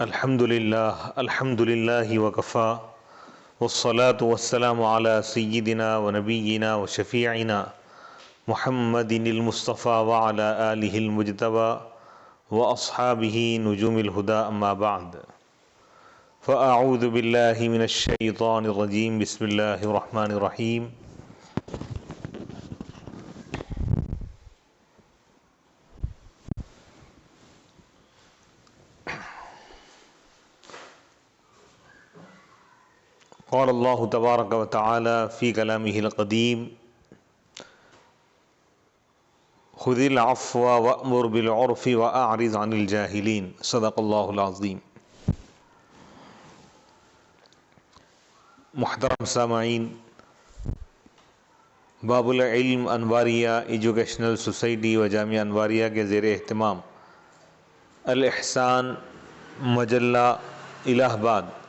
الحمد للہ وکفا والصلاة والسلام علی سیدنا و نبینا و شفیعنا محمد المصطفیٰ وعلی آلہ المجتبی و اصحابہ نجوم الہدی اما بعد فاعوذ باللہ من الشیطان الرجیم بسم اللہ الرحمن الرحیم قال اللہ تبارک و تعالی فی کلامہ القدیم خذ العفو وأمر بالعرف وأعرض عن الجاہلین صدق اللہ العظیم۔ محترم سامعین، باب العلم انواریہ ایجوکیشنل سوسائٹی و جامعہ انواریہ کے زیر اہتمام الاحسان مجلہ الہ آباد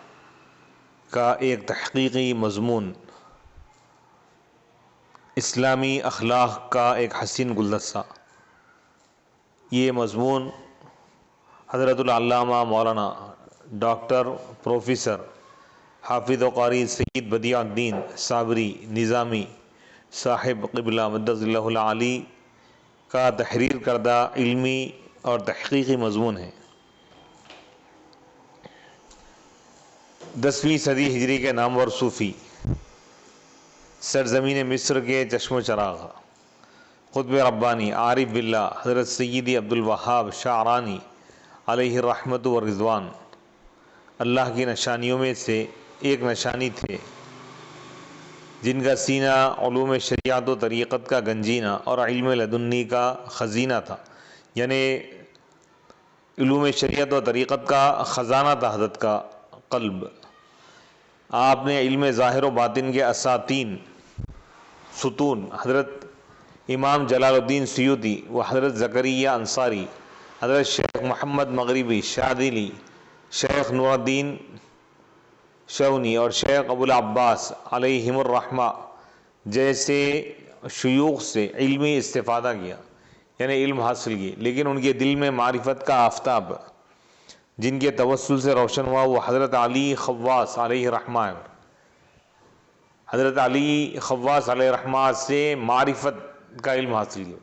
کا ایک تحقیقی مضمون اسلامی اخلاق کا ایک حسین گلدستہ۔ یہ مضمون حضرت العلامہ مولانا ڈاکٹر پروفیسر حافظ و قاری سید بدیع الدین صابری نظامی صاحب قبلہ مدظ اللہ العالی کا تحریر کردہ علمی اور تحقیقی مضمون ہے۔ 10ویں صدی ہجری کے نامور صوفی، سرزمین مصر کے چشم و چراغ، قطب ربانی عارف باللہ حضرت سیدی عبد الوہاب شعرانی علیہ الرحمۃ والرضوان اللہ کی نشانیوں میں سے ایک نشانی تھے، جن کا سینہ علوم شریعت و طریقت کا گنجینہ اور علم لدنی کا خزینہ تھا، یعنی علوم شریعت و طریقت کا خزانہ تھا حضرت کا قلب۔ آپ نے علم ظاہر و باطن کے اساتین ستون حضرت امام جلال الدین سیوطی و حضرت زکریا انصاری، حضرت شیخ محمد مغربی شاذلی، شیخ نور الدین شونی اور شیخ ابو العباس علیہم الرحمہ جیسے شیوخ سے علمی استفادہ کیا، یعنی علم حاصل کی، لیکن ان کے دل میں معرفت کا آفتاب جن کے توسل سے روشن ہوا وہ حضرت علی خواص علیہ الرحمہ ہے۔ حضرت علی خواص علیہ الرحمہ سے معرفت کا علم حاصل کیا۔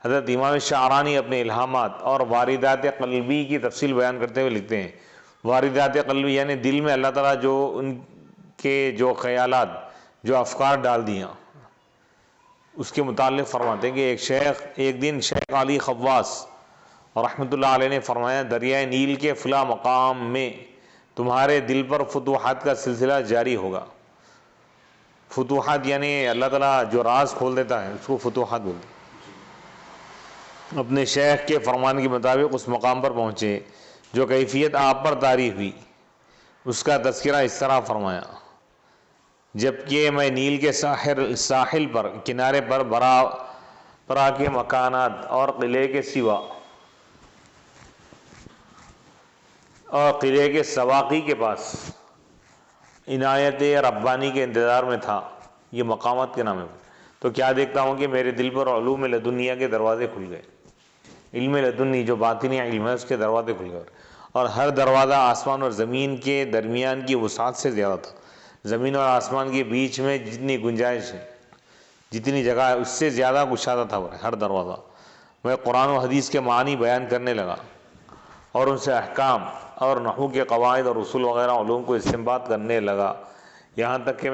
حضرت امام شعرانی اپنے الہامات اور واردات قلبی کی تفصیل بیان کرتے ہوئے لکھتے ہیں، واردات قلبی یعنی دل میں اللہ تعالیٰ جو ان کے جو خیالات جو افکار ڈال دیا اس کے متعلق فرماتے ہیں کہ ایک دن شیخ علی خواص رحمۃ اللہ علیہ نے فرمایا، دریائے نیل کے فلاں مقام میں تمہارے دل پر فتوحات کا سلسلہ جاری ہوگا۔ فتوحات یعنی اللہ تعالیٰ جو راز کھول دیتا ہے اس کو فتوحات بولتے ہیں۔ اپنے شیخ کے فرمان کے مطابق اس مقام پر پہنچے، جو کیفیت آپ پر طاری ہوئی اس کا تذکرہ اس طرح فرمایا، جبکہ میں نیل کے ساحل پر کنارے پر برا کے مکانات اور قلعے کے سوا اور قلعے کے سواقی کے پاس عنایت ربانی کے انتظار میں تھا۔ یہ مقامات کے نام ہے۔ تو کیا دیکھتا ہوں کہ میرے دل پر علوم لدنیہ کے دروازے کھل گئے، علم لدنی جو باطنی علم ہے اس کے دروازے کھل گئے، اور ہر دروازہ آسمان اور زمین کے درمیان کی وسعت سے زیادہ تھا۔ زمین اور آسمان کے بیچ میں جتنی گنجائش ہے، جتنی جگہ ہے، اس سے زیادہ گشادہ تھا ہر دروازہ۔ میں قرآن و حدیث کے معنی بیان کرنے لگا اور ان سے احکام اور نحو کے قواعد اور اصول وغیرہ علوم کو استنباط کرنے لگا، یہاں تک کہ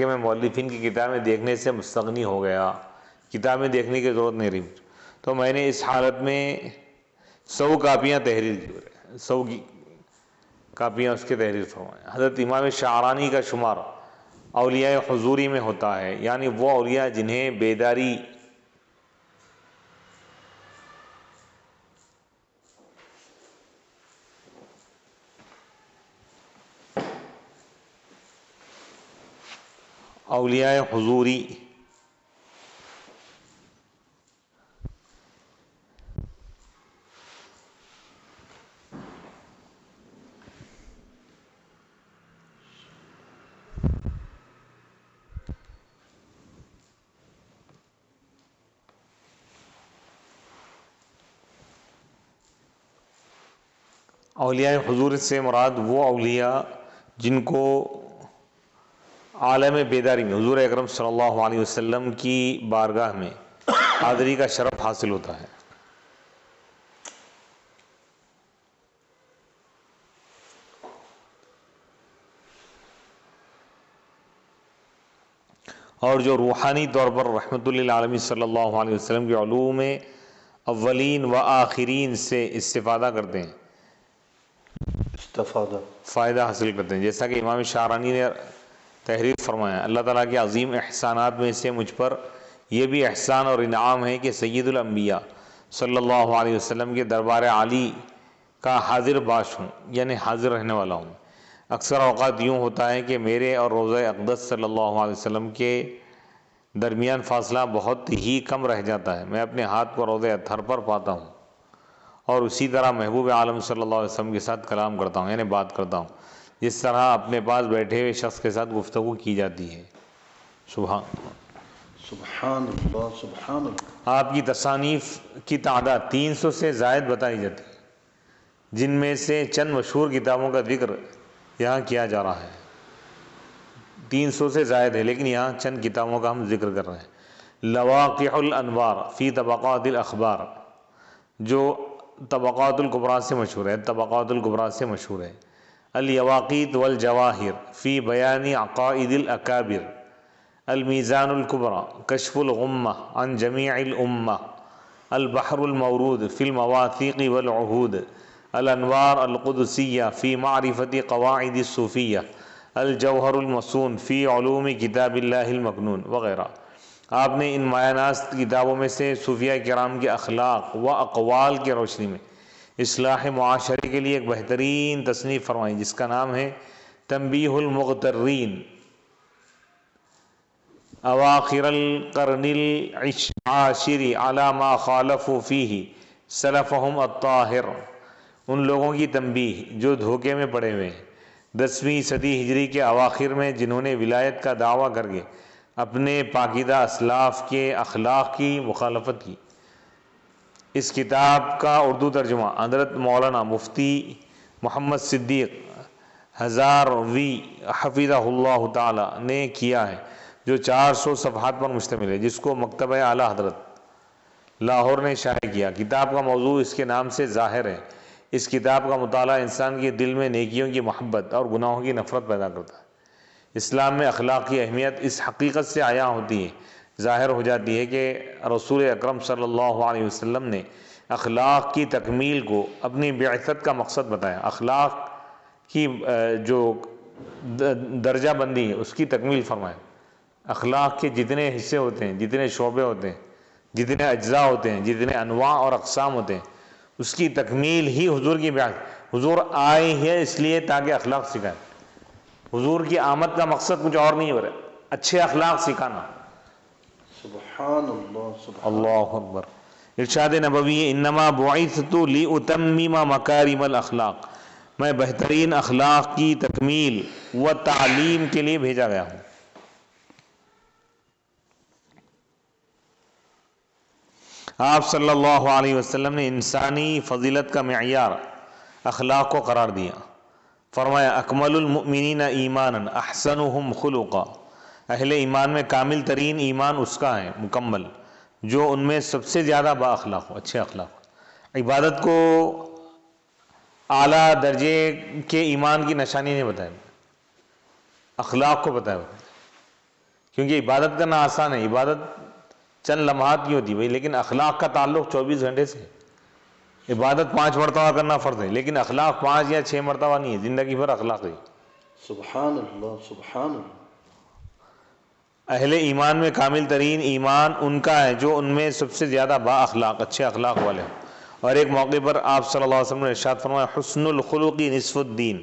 میں مؤلفین کی کتابیں دیکھنے سے مستغنی ہو گیا، کتابیں دیکھنے کی ضرورت نہیں رہی۔ تو میں نے اس حالت میں 100 کاپیاں تحریر کی، 100 کاپیاں اس کے تحریر فرمائے۔ حضرت امام شعرانی کا شمار اولیاء حضوری میں ہوتا ہے، یعنی وہ اولیاء جنہیں بیداری اولیاء حضوری اولیاء حضور سے مراد وہ اولیاء جن کو عالم بیداری میں حضور اکرم صلی اللہ علیہ وسلم کی بارگاہ میں حاضری کا شرف حاصل ہوتا ہے. اور جو روحانی طور پر رحمت للعالمین صلی اللہ علیہ وسلم کے علوم اولین و آخرین سے استفادہ کرتے ہیں، فائدہ حاصل کرتے ہیں، جیسا کہ امام شعرانی نے تحریر فرمایا، اللہ تعالیٰ کے عظیم احسانات میں سے مجھ پر یہ بھی احسان اور انعام ہے کہ سید الانبیاء صلی اللہ علیہ وسلم کے دربار عالی کا حاضر باش ہوں، یعنی حاضر رہنے والا ہوں. اکثر اوقات یوں ہوتا ہے کہ میرے اور روضہ اقدس صلی اللہ علیہ وسلم کے درمیان فاصلہ بہت ہی کم رہ جاتا ہے. میں اپنے ہاتھ کو روضہ اطہر پر پاتا ہوں اور اسی طرح محبوب عالم صلی اللہ علیہ وسلم کے ساتھ کلام کرتا ہوں، یعنی بات کرتا ہوں، جس طرح اپنے پاس بیٹھے ہوئے شخص کے ساتھ گفتگو کی جاتی ہے. سبحان اللہ سبحان اللہ. آپ کی تصانیف کی تعداد 300 سے زائد بتائی جاتی ہے، جن میں سے چند مشہور کتابوں کا ذکر یہاں کیا جا رہا ہے. 300 سے زائد ہے، لیکن یہاں چند کتابوں کا ہم ذکر کر رہے ہیں. لواقع الانوار فی طبقات الاخبار، جو طبقات الکبریٰ سے مشہور ہے، طبقات الکبریٰ سے مشہور ہے. الیواقیت والجواہر فی بیان عقائد الاکابر. المیزان الکبریٰ کشف الغمہ عن جمیع الامہ. البحر المورود فی المواثیق والعہود. الانوار القدسیہ فی معرفت قواعد الصوفیہ. الجوہر المصون فی علوم کتاب اللہ المکنون وغیرہ. آپ نے ان مایہ ناز کتابوں میں سے صوفیہ کرام کے اخلاق و اقوال کی روشنی میں اصلاح معاشرے کے لیے ایک بہترین تصنیف فرمائی، جس کا نام ہے تنبیہ المغترین اواخر القرن العاشر علی ما خالفوا فیہ سلفہم الطاہر. ان لوگوں کی تنبیہ جو دھوکے میں پڑے ہوئے ہیں 10ویں صدی ہجری کے اواخر میں، جنہوں نے ولایت کا دعویٰ کر کے اپنے پاکیزہ اسلاف کے اخلاق کی مخالفت کی. اس کتاب کا اردو ترجمہ حضرت مولانا مفتی محمد صدیق ہزاروی حفظہ اللہ تعالی نے کیا ہے، جو 400 صفحات پر مشتمل ہے، جس کو مکتبہ اعلیٰ حضرت لاہور نے شائع کیا. کتاب کا موضوع اس کے نام سے ظاہر ہے. اس کتاب کا مطالعہ انسان کے دل میں نیکیوں کی محبت اور گناہوں کی نفرت پیدا کرتا ہے. اسلام میں اخلاق کی اہمیت اس حقیقت سے عیاں ہوتی ہے، ظاہر ہو جاتی ہے کہ رسول اکرم صلی اللہ علیہ وسلم نے اخلاق کی تکمیل کو اپنی بعثت کا مقصد بتایا. اخلاق کی جو درجہ بندی ہے اس کی تکمیل فرمائے. اخلاق کے جتنے حصے ہوتے ہیں، جتنے شعبے ہوتے ہیں، جتنے اجزاء ہوتے ہیں، جتنے انواع اور اقسام ہوتے ہیں، اس کی تکمیل ہی حضور کی بعثت. حضور آئے ہیں اس لیے تاکہ اخلاق سکھائیں. حضور کی آمد کا مقصد کچھ اور نہیں ہو رہا، اچھے اخلاق سکھانا. سبحان اللہ سبحان اللہ اکبر. ارشاد نبوی انما بعثت لاتمم مکارم الاخلاق، میں بہترین اخلاق کی تکمیل و تعلیم کے لیے بھیجا گیا ہوں. آپ صلی اللہ علیہ وسلم نے انسانی فضیلت کا معیار اخلاق کو قرار دیا. فرمایا اکمل المؤمنین ایمانا احسنہم خلقا، اہل ایمان میں کامل ترین ایمان اس کا ہے مکمل جو ان میں سب سے زیادہ با اخلاق ہو، اچھے اخلاق ہو. عبادت کو اعلیٰ درجے کے ایمان کی نشانی نہیں بتایا، اخلاق کو بتایا. کیونکہ عبادت کرنا آسان ہے، عبادت چند لمحات کی ہوتی ہے، لیکن اخلاق کا تعلق 24 گھنٹے سے. عبادت 5 مرتبہ کرنا فرض ہے، لیکن اخلاق 5 یا 6 مرتبہ نہیں ہے، زندگی بھر اخلاق ہے. سبحان اللہ سبحان اللہ. اہل ایمان میں کامل ترین ایمان ان کا ہے جو ان میں سب سے زیادہ با اخلاق، اچھے اخلاق والے ہیں. اور ایک موقع پر آپ صلی اللہ علیہ وسلم نے ارشاد فرمایا حسن الخلق نصف الدین،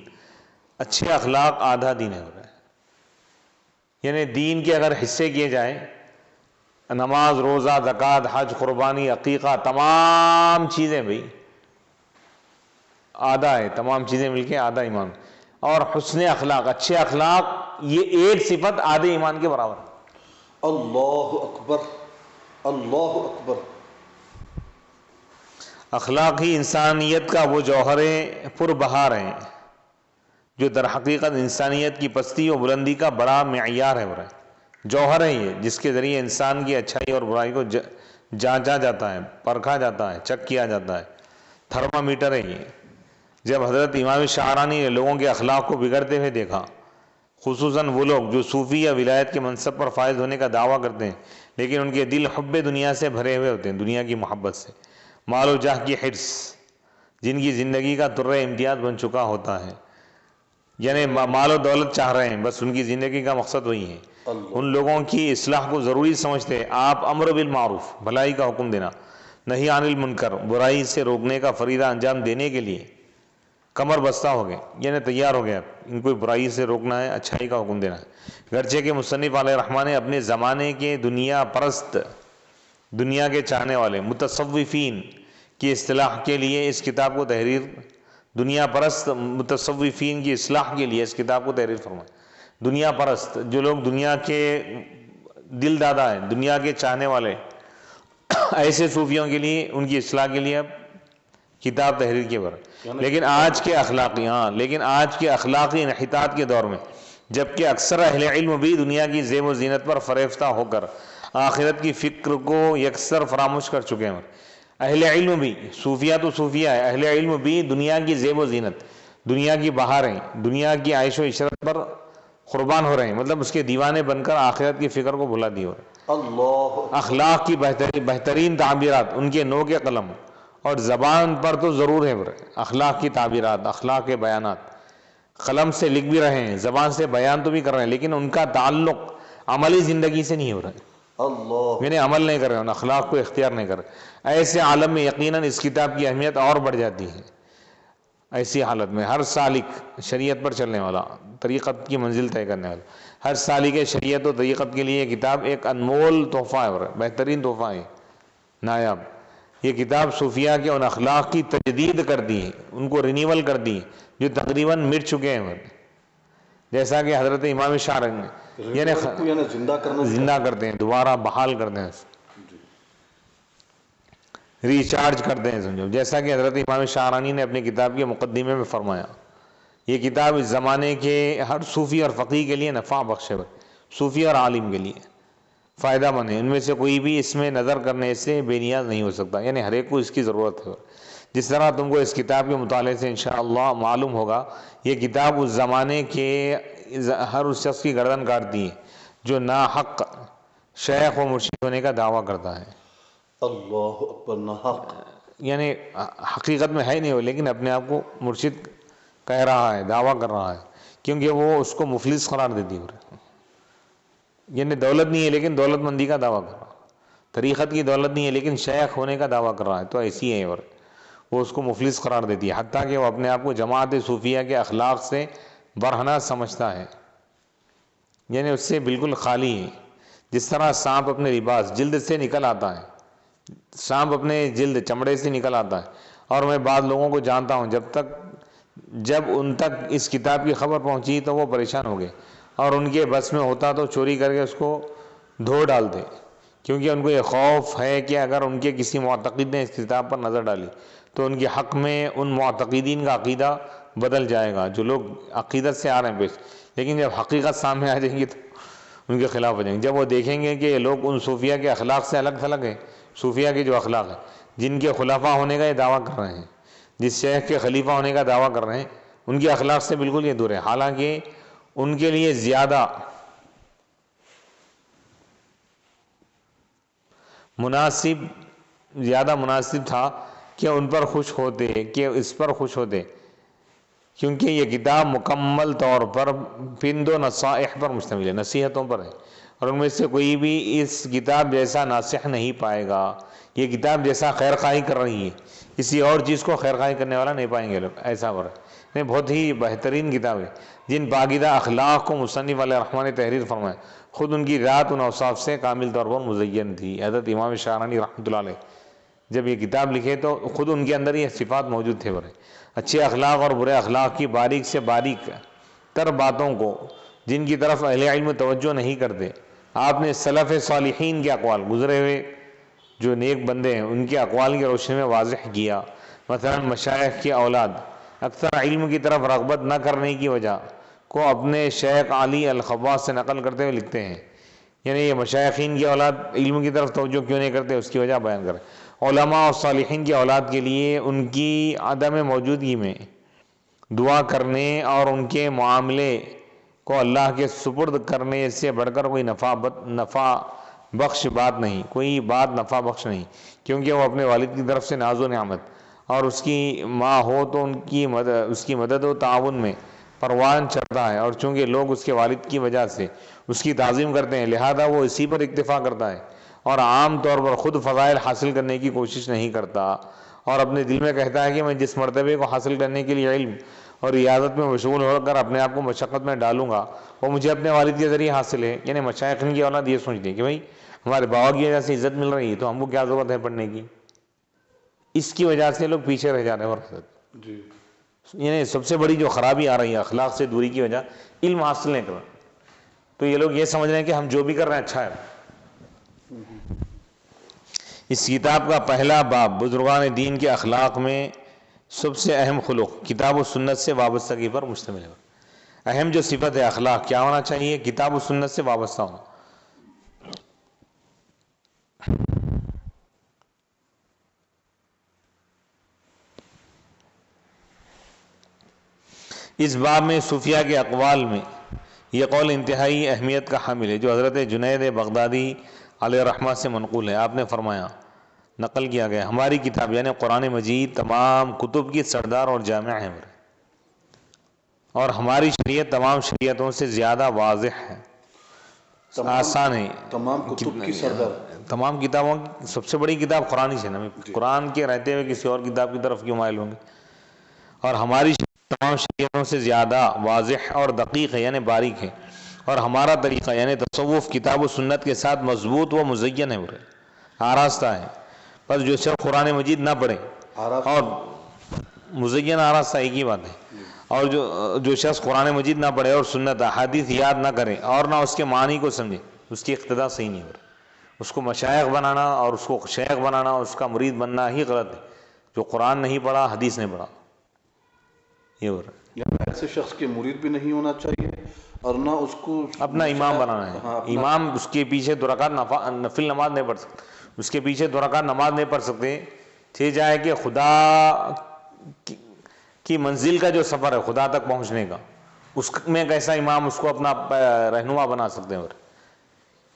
اچھے اخلاق آدھا دین ہے. یعنی دین کے اگر حصے کیے جائیں، نماز، روزہ، زکوٰۃ، حج، قربانی، عقیقہ، تمام چیزیں بھئی آدھا ہے، تمام چیزیں مل کے آدھا ایمان. اور حسن اخلاق، اچھے اخلاق، یہ ایک صفت آدھے ایمان کے برابر ہے. اللہ اکبر اللہ اکبر. اخلاق ہی انسانیت کا وہ جوہر پر بہار ہیں جو در حقیقت انسانیت کی پستی و بلندی کا بڑا معیار ہے، جوہر ہے یہ، جس کے ذریعے انسان کی اچھائی اور برائی کو جانچا جاتا ہے، پرکھا جاتا ہے، چیک کیا جاتا ہے، تھرمامیٹر ہے یہ۔ جب حضرت امام شعرانی نے لوگوں کے اخلاق کو بگڑتے ہوئے دیکھا، خصوصاً وہ لوگ جو صوفی یا ولایت کے منصب پر فائز ہونے کا دعویٰ کرتے ہیں لیکن ان کے دل حب دنیا سے بھرے ہوئے ہوتے ہیں، دنیا کی محبت سے، مال و جاہ کی حرص، جن کی زندگی کا طرہ امتیاز بن چکا ہوتا ہے، یعنی مال و دولت چاہ رہے ہیں، بس ان کی زندگی کا مقصد وہی ہے۔ ان لوگوں کی اصلاح کو ضروری سمجھتے ہیں آپ امر بالمعروف، بھلائی کا حکم دینا، نہی عن المنکر، برائی سے روکنے کا فریضہ انجام دینے کے لیے کمر بستہ ہو گئے، یعنی تیار ہو گیا، ان کو برائی سے روکنا ہے، اچھائی کا حکم دینا ہے۔ گرچہ کہ مصنف علیہ الرحمٰن نے اپنے زمانے کے دنیا پرست، دنیا کے چاہنے والے متصوفین کی اصطلاح کے لیے اس کتاب کو تحریر، دنیا پرست متصوفین کی اصلاح کے لیے اس کتاب کو تحریر فرمائے۔ دنیا پرست جو لوگ دنیا کے دل دادا ہیں، دنیا کے چاہنے والے، ایسے صوفیوں کے لیے، ان کی اصلاح کے لیے اب کتاب تحریر کے بر، لیکن آج کے اخلاقی انحطاط کے دور میں، جبکہ اکثر اہل علم بھی دنیا کی زیب و زینت پر فریفتہ ہو کر آخرت کی فکر کو یکسر فراموش کر چکے ہیں، اہل علم بھی، صوفیہ تو صوفیہ ہے، اہل علم بھی دنیا کی زیب و زینت، دنیا کی بہاریں، دنیا کی عیش و عشرت پر قربان ہو رہے ہیں، مطلب اس کے دیوانے بن کر آخرت کی فکر کو بھلا دیے ہو رہے ہیں۔ اللہ اخلاق کی بہترین تعبیرات ان کے نو کے قلم اور زبان پر تو ضرور ہے، اخلاق کی تعبیرات، اخلاق کے بیانات، قلم سے لکھ بھی رہے ہیں، زبان سے بیان تو بھی کر رہے ہیں، لیکن ان کا تعلق عملی زندگی سے نہیں ہو رہا ہے، اللہ یعنی عمل نہیں کر رہے ہیں، ان اخلاق کو اختیار نہیں کر رہے۔ ایسے عالم میں یقیناً اس کتاب کی اہمیت اور بڑھ جاتی ہے۔ ایسی حالت میں ہر سالک، شریعت پر چلنے والا، طریقت کی منزل طے کرنے والا، ہر سالک شریعت و طریقت کے لیے یہ کتاب ایک انمول تحفہ ہے، بہترین تحفہ ہے، نایاب۔ یہ کتاب صوفیہ کے ان اخلاق کی تجدید کرتی ہے، ان کو رینیول کرتی ہے جو تقریباً مٹ چکے ہیں، جیسا کہ حضرت امام شعرانی یعنی زندہ کرتے ہیں، دوبارہ بحال کرتے ہیں، ریچارج کرتے ہیں، سمجھو، جیسا کہ حضرت امام شعرانی نے اپنی کتاب کے مقدمے میں فرمایا۔ یہ کتاب اس زمانے کے ہر صوفی اور فقیہ کے لیے نفع بخش ہے، صوفی اور عالم کے لیے فائدہ مند ہے، ان میں سے کوئی بھی اس میں نظر کرنے سے بے نیاز نہیں ہو سکتا، یعنی ہر ایک کو اس کی ضرورت ہے۔ جس طرح تم کو اس کتاب کے مطالعے سے انشاءاللہ معلوم ہوگا، یہ کتاب اس زمانے کے ہر اس شخص کی گردن کاٹتی ہے جو ناحق شیخ و مرشد ہونے کا دعویٰ کرتا ہے، اللہ اکبر، ناحق، یعنی حقیقت میں ہے نہیں وہ، لیکن اپنے آپ کو مرشد کہہ رہا ہے، دعویٰ کر رہا ہے، کیونکہ وہ اس کو مفلس قرار دیتی ہے، یعنی دولت نہیں ہے لیکن دولت مندی کا دعویٰ کر رہا ہے، طریقت کی دولت نہیں ہے لیکن شیخ ہونے کا دعویٰ کر رہا ہے، تو ایسی ہے، اور وہ اس کو مفلس قرار دیتی ہے، حتیٰ کہ وہ اپنے آپ کو جماعت صوفیہ کے اخلاق سے برہنہ سمجھتا ہے، یعنی اس سے بالکل خالی ہے۔ جس طرح سانپ اپنے لباس جلد سے نکل آتا ہے، سانپ اپنے جلد چمڑے سے نکل آتا ہے، اور میں بعض لوگوں کو جانتا ہوں جب ان تک اس کتاب کی خبر پہنچی تو وہ پریشان ہو گئے، اور ان کے بس میں ہوتا تو چوری کر کے اس کو دھو ڈالتے، کیونکہ ان کو یہ خوف ہے کہ اگر ان کے کسی معتقد نے اس کتاب پر نظر ڈالی تو ان کے حق میں ان معتقدین کا عقیدہ بدل جائے گا، جو لوگ عقیدت سے آ رہے ہیں پیش، لیکن جب حقیقت سامنے آ جائیں گی تو ان کے خلاف ہو جائیں گے۔ جب وہ دیکھیں گے کہ یہ لوگ ان صوفیہ کے اخلاق سے الگ تھلگ ہیں، صوفیہ کے جو اخلاق ہیں، جن کے خلفاء ہونے کا یہ دعویٰ کر رہے ہیں، جس شیخ کے خلیفہ ہونے کا دعویٰ کر رہے ہیں، ان کے اخلاق سے بالکل یہ دور ہے، حالانکہ ان کے لیے زیادہ مناسب تھا کہ ان پر خوش ہوتے، کہ اس پر خوش ہوتے، کیونکہ یہ کتاب مکمل طور پر پند و نصائح پر مشتمل ہے، نصیحتوں پر ہے، اور ان میں سے کوئی بھی اس کتاب جیسا ناصح نہیں پائے گا۔ یہ کتاب جیسا خیر خواہی کر رہی ہے، کسی اور چیز کو خیر خواہی کرنے والا نہیں پائیں گے لوگ، ایسا ہو رہا ہے۔ یہ بہت ہی بہترین کتاب ہے، جن پاکیزہ اخلاق کو مصنف علیہ الرحمٰن نے تحریر فرمایا، خود ان کی ذات ان اوصاف سے کامل طور پر مزین تھی۔ حضرت امام شعرانی رحمۃ اللہ علیہ جب یہ کتاب لکھے تو خود ان کے اندر یہ صفات موجود تھے، برے اچھے اخلاق اور برے اخلاق کی باریک سے باریک تر باتوں کو، جن کی طرف اہل علم توجہ نہیں کرتے، آپ نے سلف صالحین کے اقوال، گزرے ہوئے جو نیک بندے ہیں ان کے اقوال کی روشنی میں واضح کیا۔ مثلا مشائخ کی اولاد اکثر علم کی طرف رغبت نہ کرنے کی وجہ کو اپنے شیخ علی الخواص سے نقل کرتے ہوئے لکھتے ہیں، یعنی یہ مشائخین کی اولاد علم کی طرف توجہ کیوں نہیں کرتے اس کی وجہ بیان کریں۔ علماء اور صالحین کی اولاد کے لیے ان کی عدم موجودگی میں دعا کرنے اور ان کے معاملے کو اللہ کے سپرد کرنے سے بڑھ کر کوئی نفع بخش بات نہیں، کوئی بات نفع بخش نہیں، کیونکہ وہ اپنے والد کی طرف سے ناز و نعمت اور اس کی ماں ہو تو اس کی مدد و تعاون میں پروان چڑھتا ہے، اور چونکہ لوگ اس کے والد کی وجہ سے اس کی تعظیم کرتے ہیں لہذا وہ اسی پر اکتفا کرتا ہے اور عام طور پر خود فضائل حاصل کرنے کی کوشش نہیں کرتا، اور اپنے دل میں کہتا ہے کہ میں جس مرتبے کو حاصل کرنے کے لیے علم اور ریاضت میں مشغول ہو کر اپنے آپ کو مشقت میں ڈالوں گا وہ مجھے اپنے والد کے ذریعے حاصل ہے۔ یعنی مشائخین کی اولاد یہ سوچتی ہے کہ بھائی ہمارے بابا کی وجہ سے عزت مل رہی ہے تو ہم کو کیا ضرورت ہے پڑھنے کی، اس کی وجہ سے لوگ پیچھے رہ جا رہے ہیں۔ جی یعنی سب سے بڑی جو خرابی آ رہی ہے اخلاق سے دوری کی وجہ علم حاصل نہیں کرنا، تو یہ لوگ یہ سمجھ رہے ہیں کہ ہم جو بھی کر رہے ہیں اچھا ہے۔ اس کتاب کا پہلا باب بزرگان دین کے اخلاق میں سب سے اہم خلق کتاب و سنت سے وابستگی پر مشتمل ہے۔ اہم جو صفت ہے اخلاق کیا ہونا چاہیے؟ کتاب و سنت سے وابستہ ہونا۔ اس باب میں صوفیہ کے اقوال میں یہ قول انتہائی اہمیت کا حامل ہے جو حضرت جنید بغدادی علیہ رحمہ سے منقول ہے۔ آپ نے فرمایا، نقل کیا گیا، ہماری کتاب یعنی قرآن مجید تمام کتب کی سردار اور جامع ہے، اور ہماری شریعت تمام شریعتوں سے زیادہ واضح ہے، آسان ہے۔ تمام کتب کی سردار، تمام کتابوں کی سب سے بڑی کتاب قرآن ہی ہے نا، قرآن کے رہتے ہوئے کسی اور کتاب کی طرف کیوں مائل ہوں گے؟ اور ہماری تمام شریعتوں سے زیادہ واضح اور دقیق ہے یعنی باریک ہے، اور ہمارا طریقہ یعنی تصوف کتاب و سنت کے ساتھ مضبوط و مزین ہے، آراستہ ہے۔ بس جو شخص قرآن مجید نہ پڑھے اور مزین آراستہ ایک ہی بات ہے، اور جو شخص قرآن مجید نہ پڑھے اور سنت احادیث یاد نہ کرے اور نہ اس کے معنی کو سمجھے اس کی اقتدا صحیح نہیں ہو رہا۔ اس کو مشائخ بنانا اور اس کو شیخ بنانا اور اس کا مرید بننا ہی غلط ہے جو قرآن نہیں پڑھا حدیث نہیں پڑھا، یہ ہو رہا ہے۔ یعنی ایسے شخص کے مرید بھی نہیں ہونا چاہیے اور نہ اس کو اپنا امام بنانا ہے۔ امام اس کے پیچھے 2 رکعت نفل نماز نہیں پڑھ سکتے، اس کے پیچھے 2 رکعت نماز نہیں پڑھ سکتے، تھے جائے کہ خدا کی منزل کا جو سفر ہے خدا تک پہنچنے کا، اس میں کیسا امام اس کو اپنا رہنما بنا سکتے ہیں؟ اور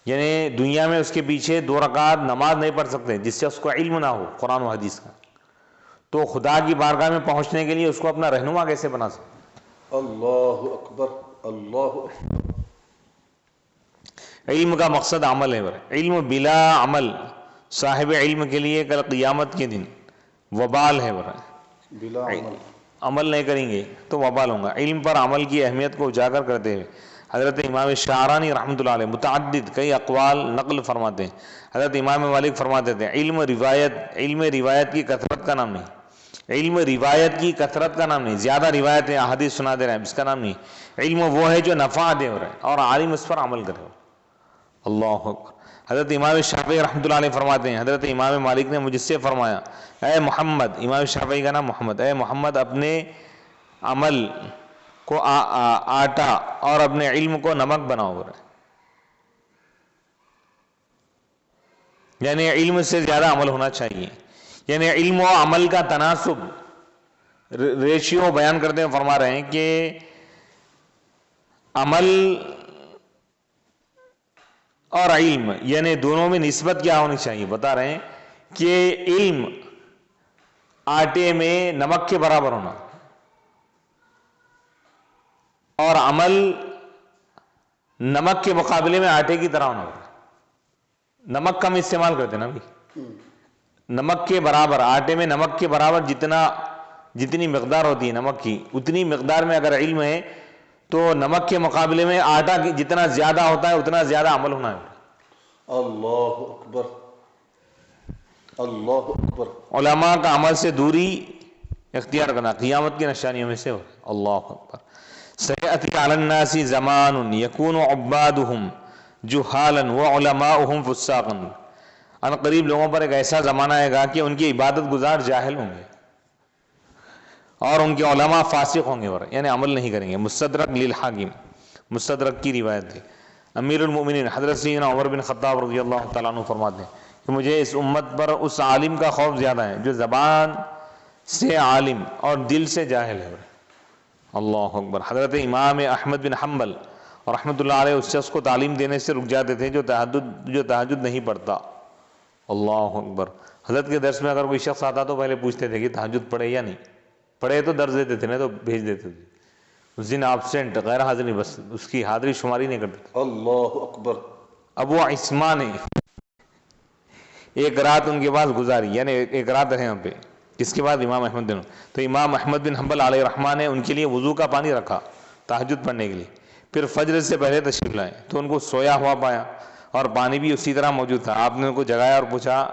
یعنی دنیا میں اس کے پیچھے 2 رکعت نماز نہیں پڑھ سکتے جس سے اس کو علم نہ ہو قرآن و حدیث کا، تو خدا کی بارگاہ میں پہنچنے کے لیے اس کو اپنا رہنما کیسے بنا سکتے؟ اللہ اکبر، اللہ اکبر۔ علم کا مقصد عمل ہے، علم بلا عمل صاحب علم کے لیے کل قیامت کے دن وبال ہے، بلا عمل عمل نہیں کریں گے تو وبال ہوں گا۔ علم پر عمل کی اہمیت کو اجاگر کرتے ہوئے حضرت امام شعرانی رحمۃ اللہ علیہ متعدد کئی اقوال نقل فرماتے ہیں۔ حضرت امام مالک فرماتے تھے علم روایت کی کثرت کا نام نہیں، علم روایت کی کثرت کا نام نہیں، زیادہ روایتیں احادیث سنا دے رہے ہیں اس کا نام نہیں، علم وہ ہے جو نفع دے رہا ہے اور عالم اس پر عمل کرے۔ اللہ اکبر۔ حضرت امام شافعی رحمۃ اللہ علیہ فرماتے ہیں حضرت امام مالک نے مجھ سے فرمایا، اے محمد، امام شافعی کا نام محمد، اے محمد اپنے عمل کو آٹا اور اپنے علم کو نمک بناؤ، یعنی علم سے زیادہ عمل ہونا چاہیے، یعنی علم و عمل کا تناسب ریشیو بیان کرتے ہیں، فرما رہے ہیں کہ عمل اور علم یعنی دونوں میں نسبت کیا ہونی چاہیے، بتا رہے ہیں کہ علم آٹے میں نمک کے برابر ہونا اور عمل نمک کے مقابلے میں آٹے کی طرح ہونا۔ نمک کم استعمال کرتے ہیں نا بھائی، نمک کے برابر آٹے میں نمک کے برابر جتنی مقدار ہوتی ہے نمک کی اتنی مقدار میں اگر علم ہے تو نمک کے مقابلے میں آٹا جتنا زیادہ ہوتا ہے اتنا زیادہ عمل ہونا ہے۔ اللہ اکبر، اللہ اکبر۔ علماء کا عمل سے دوری اختیار کرنا قیامت کی نشانیوں میں سے ہو۔ اللہ اکبر۔ سیأتی علی الناس زمان یکون عبادہم جہالا وعلماؤہم فساقا، ان قریب لوگوں پر ایک ایسا زمانہ آئے گا کہ ان کی عبادت گزار جاہل ہوں گے اور ان کے علماء فاسق ہوں گے، یعنی عمل نہیں کریں گے۔ مستدرک للحاکم، مستدرک کی روایت ہے۔ امیر المؤمنین حضرت سیدنا عمر بن خطاب رضی اللہ تعالیٰ عنہ فرماتے ہیں کہ مجھے اس امت پر اس عالم کا خوف زیادہ ہے جو زبان سے عالم اور دل سے جاہل ہے۔ اللہ اکبر۔ حضرت امام احمد بن حنبل اور رحمۃ اللہ علیہ اس شخص کو تعلیم دینے سے رک جاتے تھے جو تہجد نہیں پڑھتا۔ اللہ اکبر۔ حضرت کے درس میں اگر کوئی شخص آتا تو پہلے پوچھتے تھے کہ تہجد پڑھے یا نہیں پڑھے، تو درس دیتے تھے نہیں تو بھیج دیتے تھے۔ اس دن ایبسینٹ، غیر حاضر نہیں، بس اس کی حاضری شماری نہیں کرتے تھے۔ اللہ اکبر۔ ابو عثمان نے ایک رات ان کے پاس گزاری، یعنی ایک رات رہے وہاں پہ، جس کے بعد امام احمد بن، تو امام احمد بن حنبل علیہ رحمہ نے ان کے لیے وضو کا پانی رکھا تہجد پڑھنے کے لیے، پھر فجر سے پہلے تشریف لائے تو ان کو سویا ہوا پایا اور پانی بھی اسی طرح موجود تھا۔ آپ نے ان کو جگایا اور پوچھا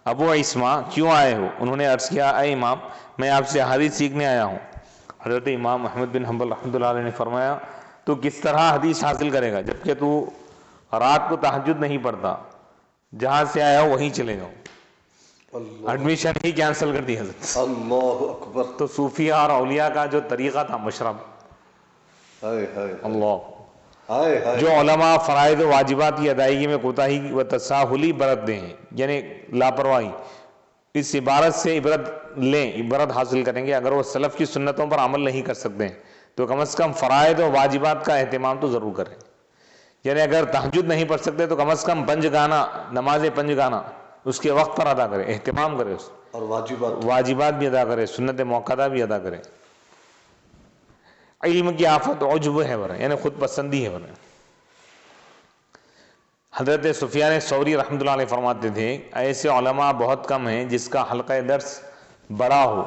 ابو عثمان کیوں آئے ہو؟ انہوں نے عرض کیا اے امام میں آپ سے حدیث سیکھنے آیا ہوں۔ حضرت امام احمد بن حنبل رحمۃ اللہ علیہ نے فرمایا تو کس طرح حدیث حاصل کرے گا جبکہ تو رات کو تہجد نہیں پڑھتا؟ جہاں سے آیا ہو وہیں چلے جاؤ۔ ایڈمیشن ہی کینسل کر دی حضرت۔ اللہ اکبر۔ تو صوفیہ اور اولیاء کا جو طریقہ تھا مشرب، ہائے ہائے اللہ، ہائے ہائے۔ جو علماء فرائض و واجبات کی ادائیگی میں کوتاہی و تساہلی برتتے ہیں، یعنی لاپرواہی، اس عبارت سے عبرت لیں، عبرت حاصل کریں گے۔ اگر وہ سلف کی سنتوں پر عمل نہیں کر سکتے ہیں تو کم از کم فرائض و واجبات کا اہتمام تو ضرور کریں۔ یعنی اگر تہجد نہیں پڑھ سکتے تو کم از کم پنج گانا، نماز پنج گانا اس کے وقت پر ادا کرے، اہتمام کرے، اس اور واجبات بھی ادا کرے، سنت موقدہ بھی ادا کرے۔ علم کی آفت عجب ہے ورنہ، یعنی خود پسندی ہے ورنہ۔ حضرت سفیان ثوری رحمۃ اللہ علیہ فرماتے تھے ایسے علماء بہت کم ہیں جس کا حلقہ درس بڑا ہو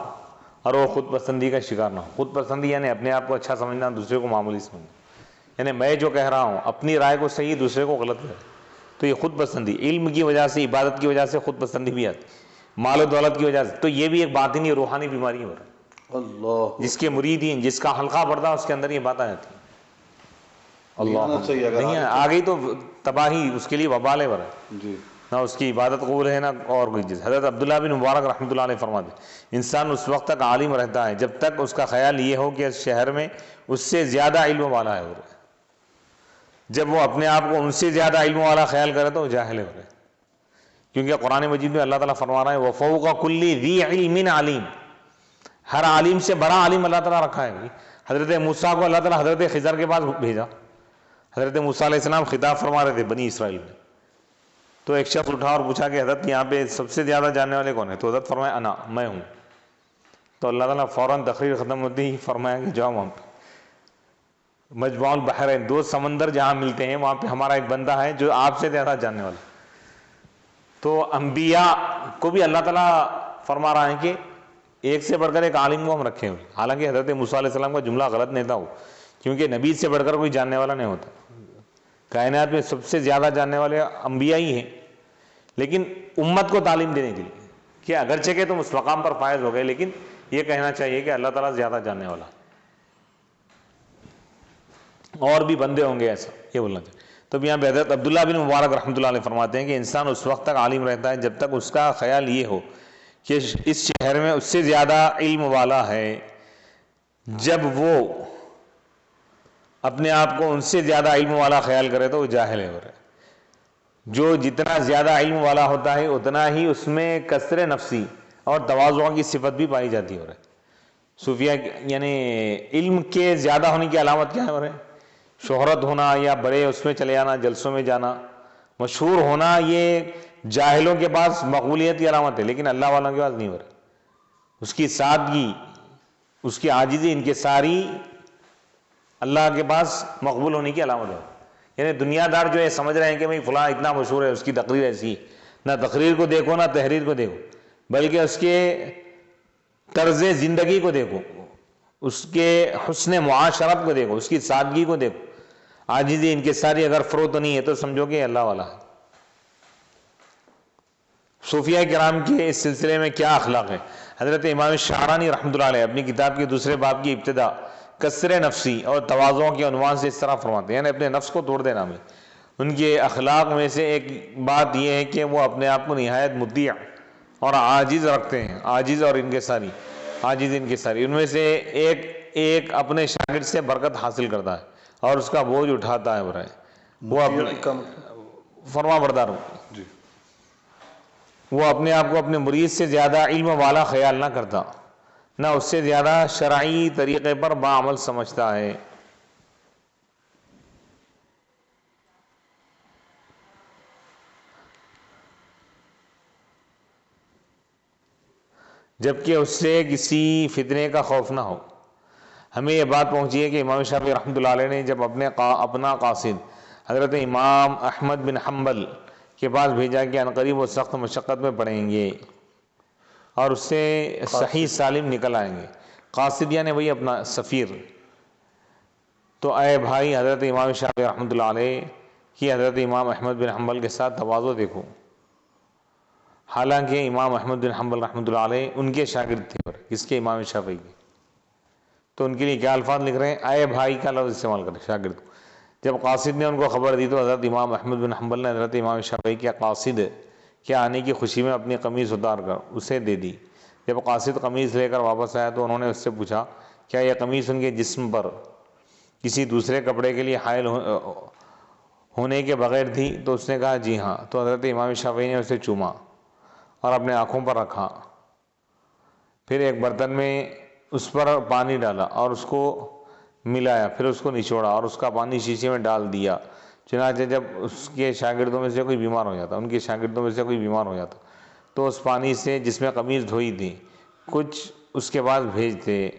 اور وہ خود پسندی کا شکار نہ ہو۔ خود پسندی یعنی اپنے آپ کو اچھا سمجھنا، دوسرے کو معمولی سمجھنا، یعنی میں جو کہہ رہا ہوں اپنی رائے کو صحیح، دوسرے کو غلط ہے، تو یہ خود پسندی۔ علم کی وجہ سے، عبادت کی وجہ سے خود پسندی بھی آتی، مال و دولت کی وجہ سے، تو یہ بھی ایک باطنی روحانی بیماری ہے۔ اللہ، جس کے مریدین، جس کا حلقہ پڑتا ہے اس کے اندر یہ بات آ جاتی ہے۔ اللہ نہیں آ گئی تو تباہی، اس کے لیے وبال ہے ورنہ، جی، نہ اس کی عبادت قبول ہے نہ اور کوئی چیز۔ حضرت عبداللہ بن مبارک رحمۃ اللہ علیہ فرماتے ہیں انسان اس وقت تک عالم رہتا ہے جب تک اس کا خیال یہ ہو کہ اس شہر میں اس سے زیادہ علم والا ہے، جب وہ اپنے آپ کو ان سے زیادہ علم والا خیال کرے تو وہ جاہل ہے۔ کیونکہ قرآن مجید میں اللہ تعالیٰ فرما رہا ہے وَفَوْقَ كُلِّ ذِي عِلْمٍ عَلِيمٍ، ہر عالم سے بڑا عالم اللہ تعالیٰ رکھا ہے۔ حضرت موسیٰ کو اللہ تعالیٰ حضرت خضر کے پاس بھیجا، حضرت موسیٰ علیہ السلام خطاب فرما رہے تھے بنی اسرائیل میں، تو ایک شخص اٹھا اور پوچھا کہ حضرت یہاں پہ سب سے زیادہ جاننے والے کون ہیں؟ تو حضرت فرمایا انا، میں ہوں۔ تو اللہ تعالیٰ فوراً تقریر ختم ہوتی ہی فرمایا کہ جاؤ وہاں پہ مجمع البحرین، دو سمندر جہاں ملتے ہیں وہاں پہ ہمارا ایک بندہ ہے جو آپ سے زیادہ جاننے والا۔ تو انبیاء کو بھی اللہ تعالیٰ فرما رہا ہے کہ ایک سے بڑھ کر ایک عالم کو ہم رکھے ہوئے، حالانکہ حضرت موسیٰ علیہ السلام کا جملہ غلط نہیں تھا وہ، کیونکہ نبی سے بڑھ کر کوئی جاننے والا نہیں ہوتا، کائنات میں سب سے زیادہ جاننے والے انبیاء ہی ہیں، لیکن امت کو تعلیم دینے کے لیے کہ اگرچہ کہ تم اس مقام پر فائز ہو گئے لیکن یہ کہنا چاہیے کہ اللہ تعالیٰ زیادہ جاننے والا، اور بھی بندے ہوں گے ایسا، یہ بولنا چاہیے۔ تو یہاں پہ حضرت عبداللہ بن مبارک رحمۃ اللہ علیہ فرماتے ہیں کہ انسان اس وقت تک عالم رہتا ہے جب تک اس کا خیال یہ ہو کہ اس شہر میں اس سے زیادہ علم والا ہے، جب وہ اپنے آپ کو ان سے زیادہ علم والا خیال کرے تو وہ جاہل ہے۔ جو جتنا زیادہ علم والا ہوتا ہے اتنا ہی اس میں کثر نفسی اور تواضع کی صفت بھی پائی جاتی ہے۔ صوفیہ یعنی علم کے زیادہ ہونے کی علامت کیا ہے؟ شہرت ہونا یا بڑے اس میں چلے جانا، جلسوں میں جانا، مشہور ہونا، یہ جاہلوں کے پاس مقبولیت کی علامت ہے، لیکن اللہ والوں کے پاس نہیں ہو رہا۔ اس کی سادگی، اس کی عاجزی، ان کے ساری اللہ کے پاس مقبول ہونے کی علامت ہے۔ یعنی دنیا دار جو ہے سمجھ رہے ہیں کہ بھئی فلاں اتنا مشہور ہے، اس کی تقریر ایسی، نہ تقریر کو دیکھو نہ تحریر کو دیکھو، بلکہ اس کے طرز زندگی کو دیکھو، اس کے حسن معاشرت کو دیکھو، اس کی سادگی کو دیکھو، عاجزی، ان کے ساری اگر فروت نہیں ہے تو سمجھو کہ اللہ والا ہے۔ صوفیہ کرام کے اس سلسلے میں کیا اخلاق ہے؟ حضرت امام شعرانی رحمۃ اللہ علیہ اپنی کتاب کے دوسرے باب کی ابتدا کسر نفسی اور تواضع کے عنوان سے اس طرح فرماتے ہیں، یعنی اپنے نفس کو توڑ دینا میں ان کے اخلاق میں سے ایک بات یہ ہے کہ وہ اپنے آپ کو نہایت مطیع اور عاجز رکھتے ہیں، عاجز اور انکساری، عاجز انکساری۔ ان میں سے ایک اپنے شاگرد سے برکت حاصل کرتا ہے اور اس کا بوجھ اٹھاتا ہے برائے، وہ مطیع اپنے کا مطلب؟ فرما بردار ہو، جی، وہ اپنے آپ کو اپنے مرید سے زیادہ علم والا خیال نہ کرتا، نہ اس سے زیادہ شرعی طریقے پر باعمل سمجھتا ہے۔ جبکہ اس سے کسی فتنے کا خوف نہ ہو۔ ہمیں یہ بات پہنچی ہے کہ امام شافعی رحمۃ اللہ علیہ نے جب اپنا قاصد حضرت امام احمد بن حنبل کے پاس بھیجا کہ عنقریب وہ سخت مشقت میں پڑیں گے اور اس سے صحیح سالم نکل آئیں گے، قاصد یعنی وہی اپنا سفیر، تو اے بھائی حضرت امام شافعی رحمۃ اللہ علیہ کی حضرت امام احمد بن حنبل کے ساتھ تواضع دیکھو۔ حالانکہ امام احمد بن حنبل رحمۃ اللہ علیہ ان کے شاگرد تھے، کس کے؟ امام شافعی کے۔ تو ان کے لیے کیا الفاظ لکھ رہے ہیں؟ اے بھائی کا لفظ استعمال کریں شاگرد کو۔ جب قاصد نے ان کو خبر دی تو حضرت امام احمد بن حنبل نے حضرت امام شافعی کے قاصد کے آنے کی خوشی میں اپنی قمیض اتار کر اسے دے دی۔ جب قاصد قمیض لے کر واپس آیا تو انہوں نے اس سے پوچھا کیا یہ قمیض ان کے جسم پر کسی دوسرے کپڑے کے لیے حائل ہونے کے بغیر تھی؟ تو اس نے کہا جی ہاں۔ تو حضرت امام شافعی نے اسے چوما اور اپنے آنکھوں پر رکھا، پھر ایک برتن میں اس پر پانی ڈالا اور اس کو ملایا، پھر اس کو نچوڑا اور اس کا پانی شیشے میں ڈال دیا۔ چنانچہ جب اس کے شاگردوں میں سے کوئی بیمار ہو جاتا، ان کے شاگردوں میں سے کوئی بیمار ہو جاتا تو اس پانی سے جس میں قمیض دھوئی تھی کچھ اس کے پاس بھیجتے،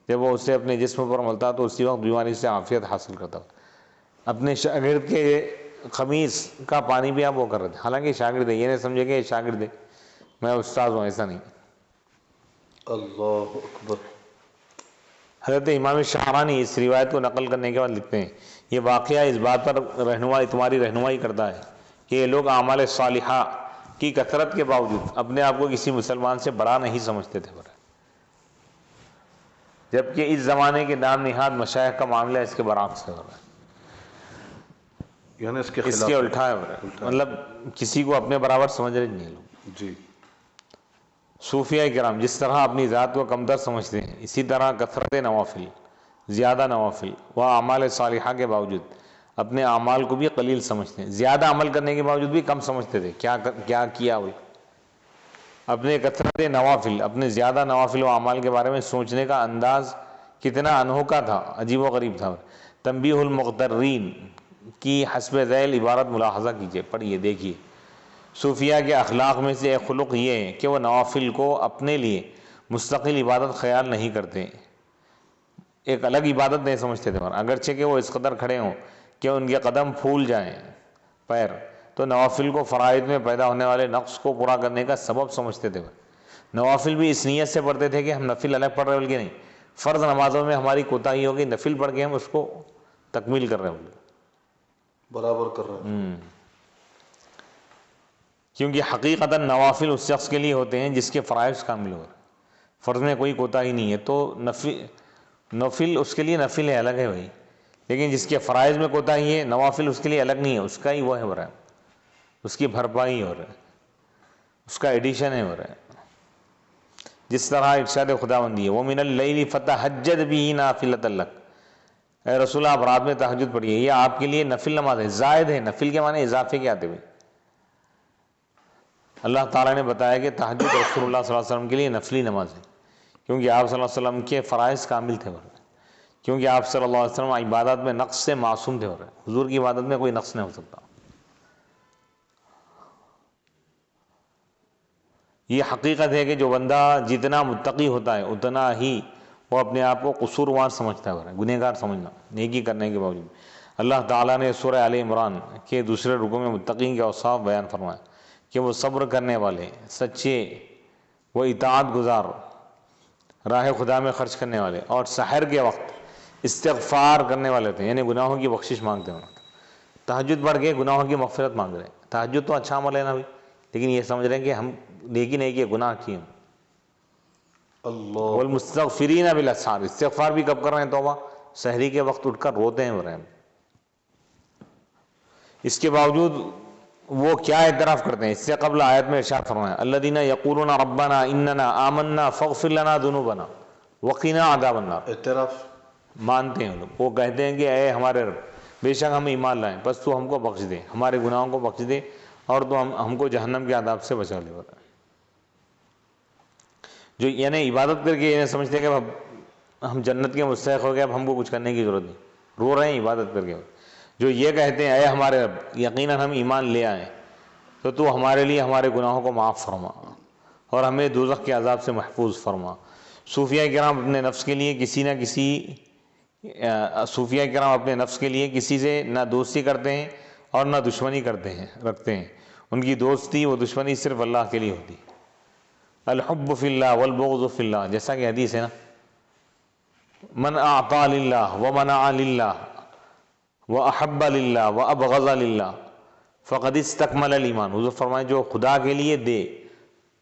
جب وہ اسے اپنے جسم پر ملتا تو اسی وقت بیماری سے عافیت حاصل کرتا۔ اپنے شاگرد کے قمیض کا پانی بھی آپ وہ کر رہے تھے، حالانکہ شاگرد ہے، یہ نہیں سمجھے کہ یہ شاگرد ہے، میں استاد ہوں، ایسا نہیں۔ اللہ اکبر۔ حضرت امام شعرانی اس روایت کو نقل کرنے کے بعد لکھتے ہیں یہ واقعہ اس بات پر تمہاری رہنمائی کرتا ہے کہ یہ لوگ اعمال صالحہ کی کثرت کے باوجود اپنے آپ کو کسی مسلمان سے بڑا نہیں سمجھتے تھے، جبکہ اس زمانے کے نام نہاد مشائخ کا معاملہ اس کے برعکس ہے، یعنی اس کے اس خلاف کے الٹا ہے، مطلب کسی کو اپنے برابر سمجھ رہے نہیں لوگ۔ جی، صوفیہ کرام جس طرح اپنی ذات کو کمتر سمجھتے ہیں، اسی طرح کثرت نوافل، زیادہ نوافل و اعمال صالحہ کے باوجود اپنے اعمال کو بھی قلیل سمجھتے ہیں، زیادہ عمل کرنے کے باوجود بھی کم سمجھتے تھے۔ کیا کیا ہوئی؟ اپنے کثرت نوافل، اپنے زیادہ نوافل و اعمال کے بارے میں سوچنے کا انداز کتنا انوکھا تھا، عجیب و غریب تھا۔ تنبیہ المغترین کی حسب ذیل عبارت ملاحظہ کیجئے، پڑھیے، دیکھیے۔ صوفیہ کے اخلاق میں سے ایک خلق یہ ہے کہ وہ نوافل کو اپنے لیے مستقل عبادت خیال نہیں کرتے، ایک الگ عبادت نہیں سمجھتے تھے، اگرچہ کہ وہ اس قدر کھڑے ہوں کہ ان کے قدم پھول جائیں پیر، تو نوافل کو فرائض میں پیدا ہونے والے نقص کو پورا کرنے کا سبب سمجھتے تھے۔ نوافل بھی اس نیت سے پڑھتے تھے کہ ہم نفل الگ پڑھ رہے بلکہ نہیں، فرض نمازوں میں ہماری کوتاہی ہوگی، نفل پڑھ کے ہم اس کو تکمیل کر رہے ہوں گے، برابر کر رہے ہیں۔ کیونکہ حقیقتاً نوافل اس شخص کے لیے ہوتے ہیں جس کے فرائض کامل ہو، فرض میں کوئی کوتاہی نہیں ہے، تو نفل اس کے لیے نفل ہے، الگ ہے بھائی، لیکن جس کے فرائض میں کوتاہی ہے، نوافل اس کے لیے الگ نہیں ہے، اس کا ہی وہ ہے ہو رہا ہے، اس کی بھرپائی ہو رہا ہے، اس کا ایڈیشن ہے ہو رہا ہے۔ جس طرح ارشاد خداوندی ہے وَمِنَ اللَّيْلِ فَتَهَجَّدْ بِهِ نَافِلَةً لَكَ، اے رسول آپ رات میں تہجد پڑھیے، یہ آپ کے لیے نفل نماز ہے، زائد ہے، نفل کے معنی اضافے کے آتے ہوئے۔ اللہ تعالیٰ نے بتایا کہ تہجد رسول اللہ صلی اللہ علیہ وسلم کے لیے نفلی نماز ہے، کیونکہ آپ صلی اللہ علیہ وسلم کے فرائض کامل تھے، کیونکہ آپ صلی اللہ علیہ وسلم عبادت میں نقص سے معصوم تھے، حضور کی عبادت میں کوئی نقص نہیں ہو سکتا۔ یہ حقیقت ہے کہ جو بندہ جتنا متقی ہوتا ہے اتنا ہی وہ اپنے آپ کو قصوروار سمجھتا ہے، گنہگار سمجھنا، نیکی کرنے کے باوجود۔ اللہ تعالیٰ نے سورہ آل عمران کے دوسرے رکوع میں متقین کے اوصاف بیان فرمایا کہ وہ صبر کرنے والے، سچے، وہ اطاعت گزار، راہ خدا میں خرچ کرنے والے، اور سحر کے وقت استغفار کرنے والے تھے، یعنی گناہوں کی بخشش مانگتے ہیں۔ تہجد پڑھ کے گناہوں کی مغفرت مانگ رہے ہیں۔ تہجد تو اچھا عمل ہے نا بھائی، لیکن یہ سمجھ رہے ہیں کہ ہم نیکی نہیں کیے، گناہ کیے۔ اللہ، والمستغفرین بالاسحار، استغفار بھی کب کر رہے ہیں؟ توبہ، سحری کے وقت اٹھ کر روتے ہیں ہو رہے ہیں۔ اس کے باوجود وہ کیا اعتراف کرتے ہیں؟ اس سے قبل آیت میں ارشاد فرمایا الذین یقولون ربنا اننا آمنا فاغفر لنا ذنوبنا وقنا عذاب النار. اعتراف مانتے ہیں لوگ، وہ کہتے ہیں کہ اے ہمارے رب، بے شک ہم ایمان لائیں، بس تو ہم کو بخش دے، ہمارے گناہوں کو بخش دے اور تو ہم کو جہنم کے عذاب سے بچا لے. جو یعنی عبادت کر کے یہ سمجھتے ہیں کہ اب ہم جنت کے مستحق ہو گئے، اب ہم کو کچھ کرنے کی ضرورت نہیں، رو رہے ہیں عبادت کر کے. جو یہ کہتے ہیں اے ہمارے رب یقیناً ہم ایمان لے آئیں تو ہمارے لیے ہمارے گناہوں کو معاف فرما اور ہمیں دوزخ کے عذاب سے محفوظ فرما. صوفیہ کرام اپنے نفس کے لیے کسی سے نہ دوستی کرتے ہیں اور نہ دشمنی رکھتے ہیں. ان کی دوستی و دشمنی صرف اللہ کے لیے ہوتی. الحب فی اللہ والبغض فی اللہ، جیسا کہ حدیث ہے نا، من اعطا للہ ومنع للہ واحب للہ وابغض للہ فقد استکمل الایمان. حضور فرمائے جو خدا کے لیے دے،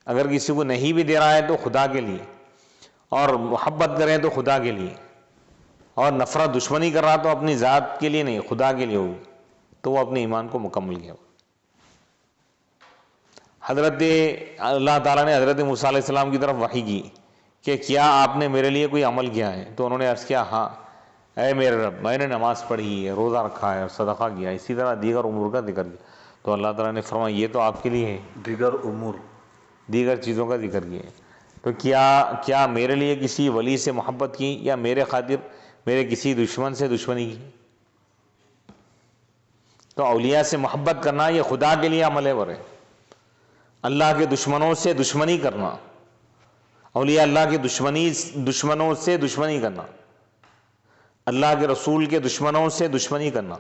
اگر کسی کو نہیں بھی دے رہا ہے تو خدا کے لیے، اور محبت کریں تو خدا کے لیے، اور نفرت دشمنی کر رہا تو اپنی ذات کے لیے نہیں خدا کے لیے ہوگی، تو وہ اپنے ایمان کو مکمل کیا. حضرت اللہ تعالیٰ نے حضرت موسیٰ علیہ السلام کی طرف وحی کی کہ کیا آپ نے میرے لیے کوئی عمل کیا ہے؟ تو انہوں نے عرض کیا ہاں اے میرے رب، میں نے نماز پڑھی ہے، روزہ رکھا ہے اور صدقہ کیا، اسی طرح دیگر امور کا ذکر کیا. تو اللہ تعالیٰ نے فرمایا یہ تو آپ کے لیے ہے، دیگر امور، دیگر چیزوں کا ذکر کیا ہے. تو کیا میرے لیے کسی ولی سے محبت کی یا میرے خاطر میرے کسی دشمن سے دشمنی کی؟ تو اولیاء سے محبت کرنا یہ خدا کے لیے عمل ہے ورے. اللہ کے دشمنوں سے دشمنی کرنا، اولیاء اللہ کے دشمنوں سے دشمنی کرنا، اللہ کے رسول کے دشمنوں سے دشمنی کرنا،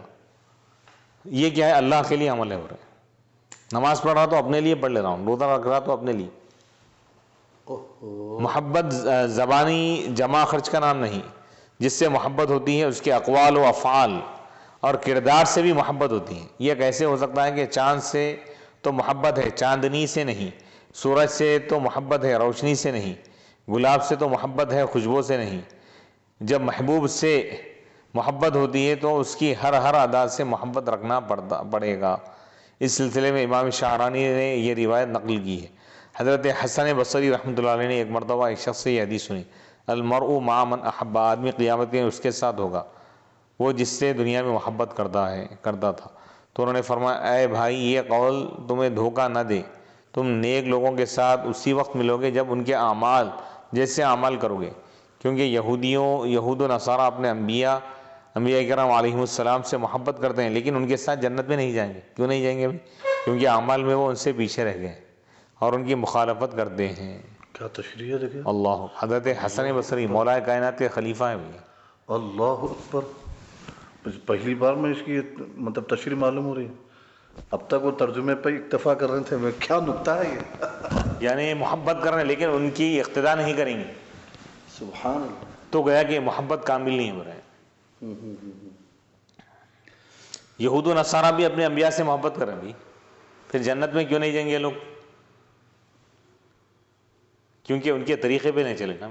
یہ کیا ہے؟ اللہ کے لیے عمل ہے ورے. نماز پڑھ رہا تو اپنے لیے پڑھ لے رہا ہوں، روزہ رکھ رہا تو اپنے لیے. محبت زبانی جمع خرچ کا نام نہیں. جس سے محبت ہوتی ہے اس کے اقوال و افعال اور کردار سے بھی محبت ہوتی ہے. یہ کیسے ہو سکتا ہے کہ چاند سے تو محبت ہے، چاندنی سے نہیں، سورج سے تو محبت ہے، روشنی سے نہیں، گلاب سے تو محبت ہے، خوشبو سے نہیں. جب محبوب سے محبت ہوتی ہے تو اس کی ہر ادا سے محبت رکھنا پڑے گا. اس سلسلے میں امام شعرانی نے یہ روایت نقل کی ہے. حضرت حسن بصری رحمۃ اللہ علیہ نے ایک مرتبہ ایک شخص سے یہ حدیث سنی، المرء مع من احب، آدمی قیامت کے اس کے ساتھ ہوگا وہ جس سے دنیا میں محبت کرتا تھا. تو انہوں نے فرمایا اے بھائی یہ قول تمہیں دھوکہ نہ دے، تم نیک لوگوں کے ساتھ اسی وقت ملو گے جب ان کے اعمال جیسے اعمال کرو گے. کیونکہ یہود و نصارہ اپنے انبیاء کرام علیہ السلام سے محبت کرتے ہیں لیکن ان کے ساتھ جنت میں نہیں جائیں گے. کیوں نہیں جائیں گے بھائی؟ کیونکہ اعمال میں وہ ان سے پیچھے رہ گئے اور ان کی مخالفت کرتے ہیں. کیا تشریح ہے دیکھیں. اللہ، حضرت حسن بصری مولا کائنات کے خلیفہ ہیں بھائی. اللہ اکبر. پہلی بار میں اس کی مطلب تشریح معلوم ہو رہی ہے. اب تک وہ ترجمے پہ اکتفا کر رہے تھے. میں کیا نکتہ ہے یہ. یعنی محبت کر رہے ہیں لیکن ان کی اقتداء نہیں کریں گے. سبحان اللہ. تو گیا کہ محبت کامل نہیں ہو رہے ہیں. یہود و نصارہ بھی اپنے انبیاء سے محبت کر رہے ہیں، پھر جنت میں کیوں نہیں جائیں گے لوگ؟ کیونکہ ان کے طریقے پہ نہیں چلے نا.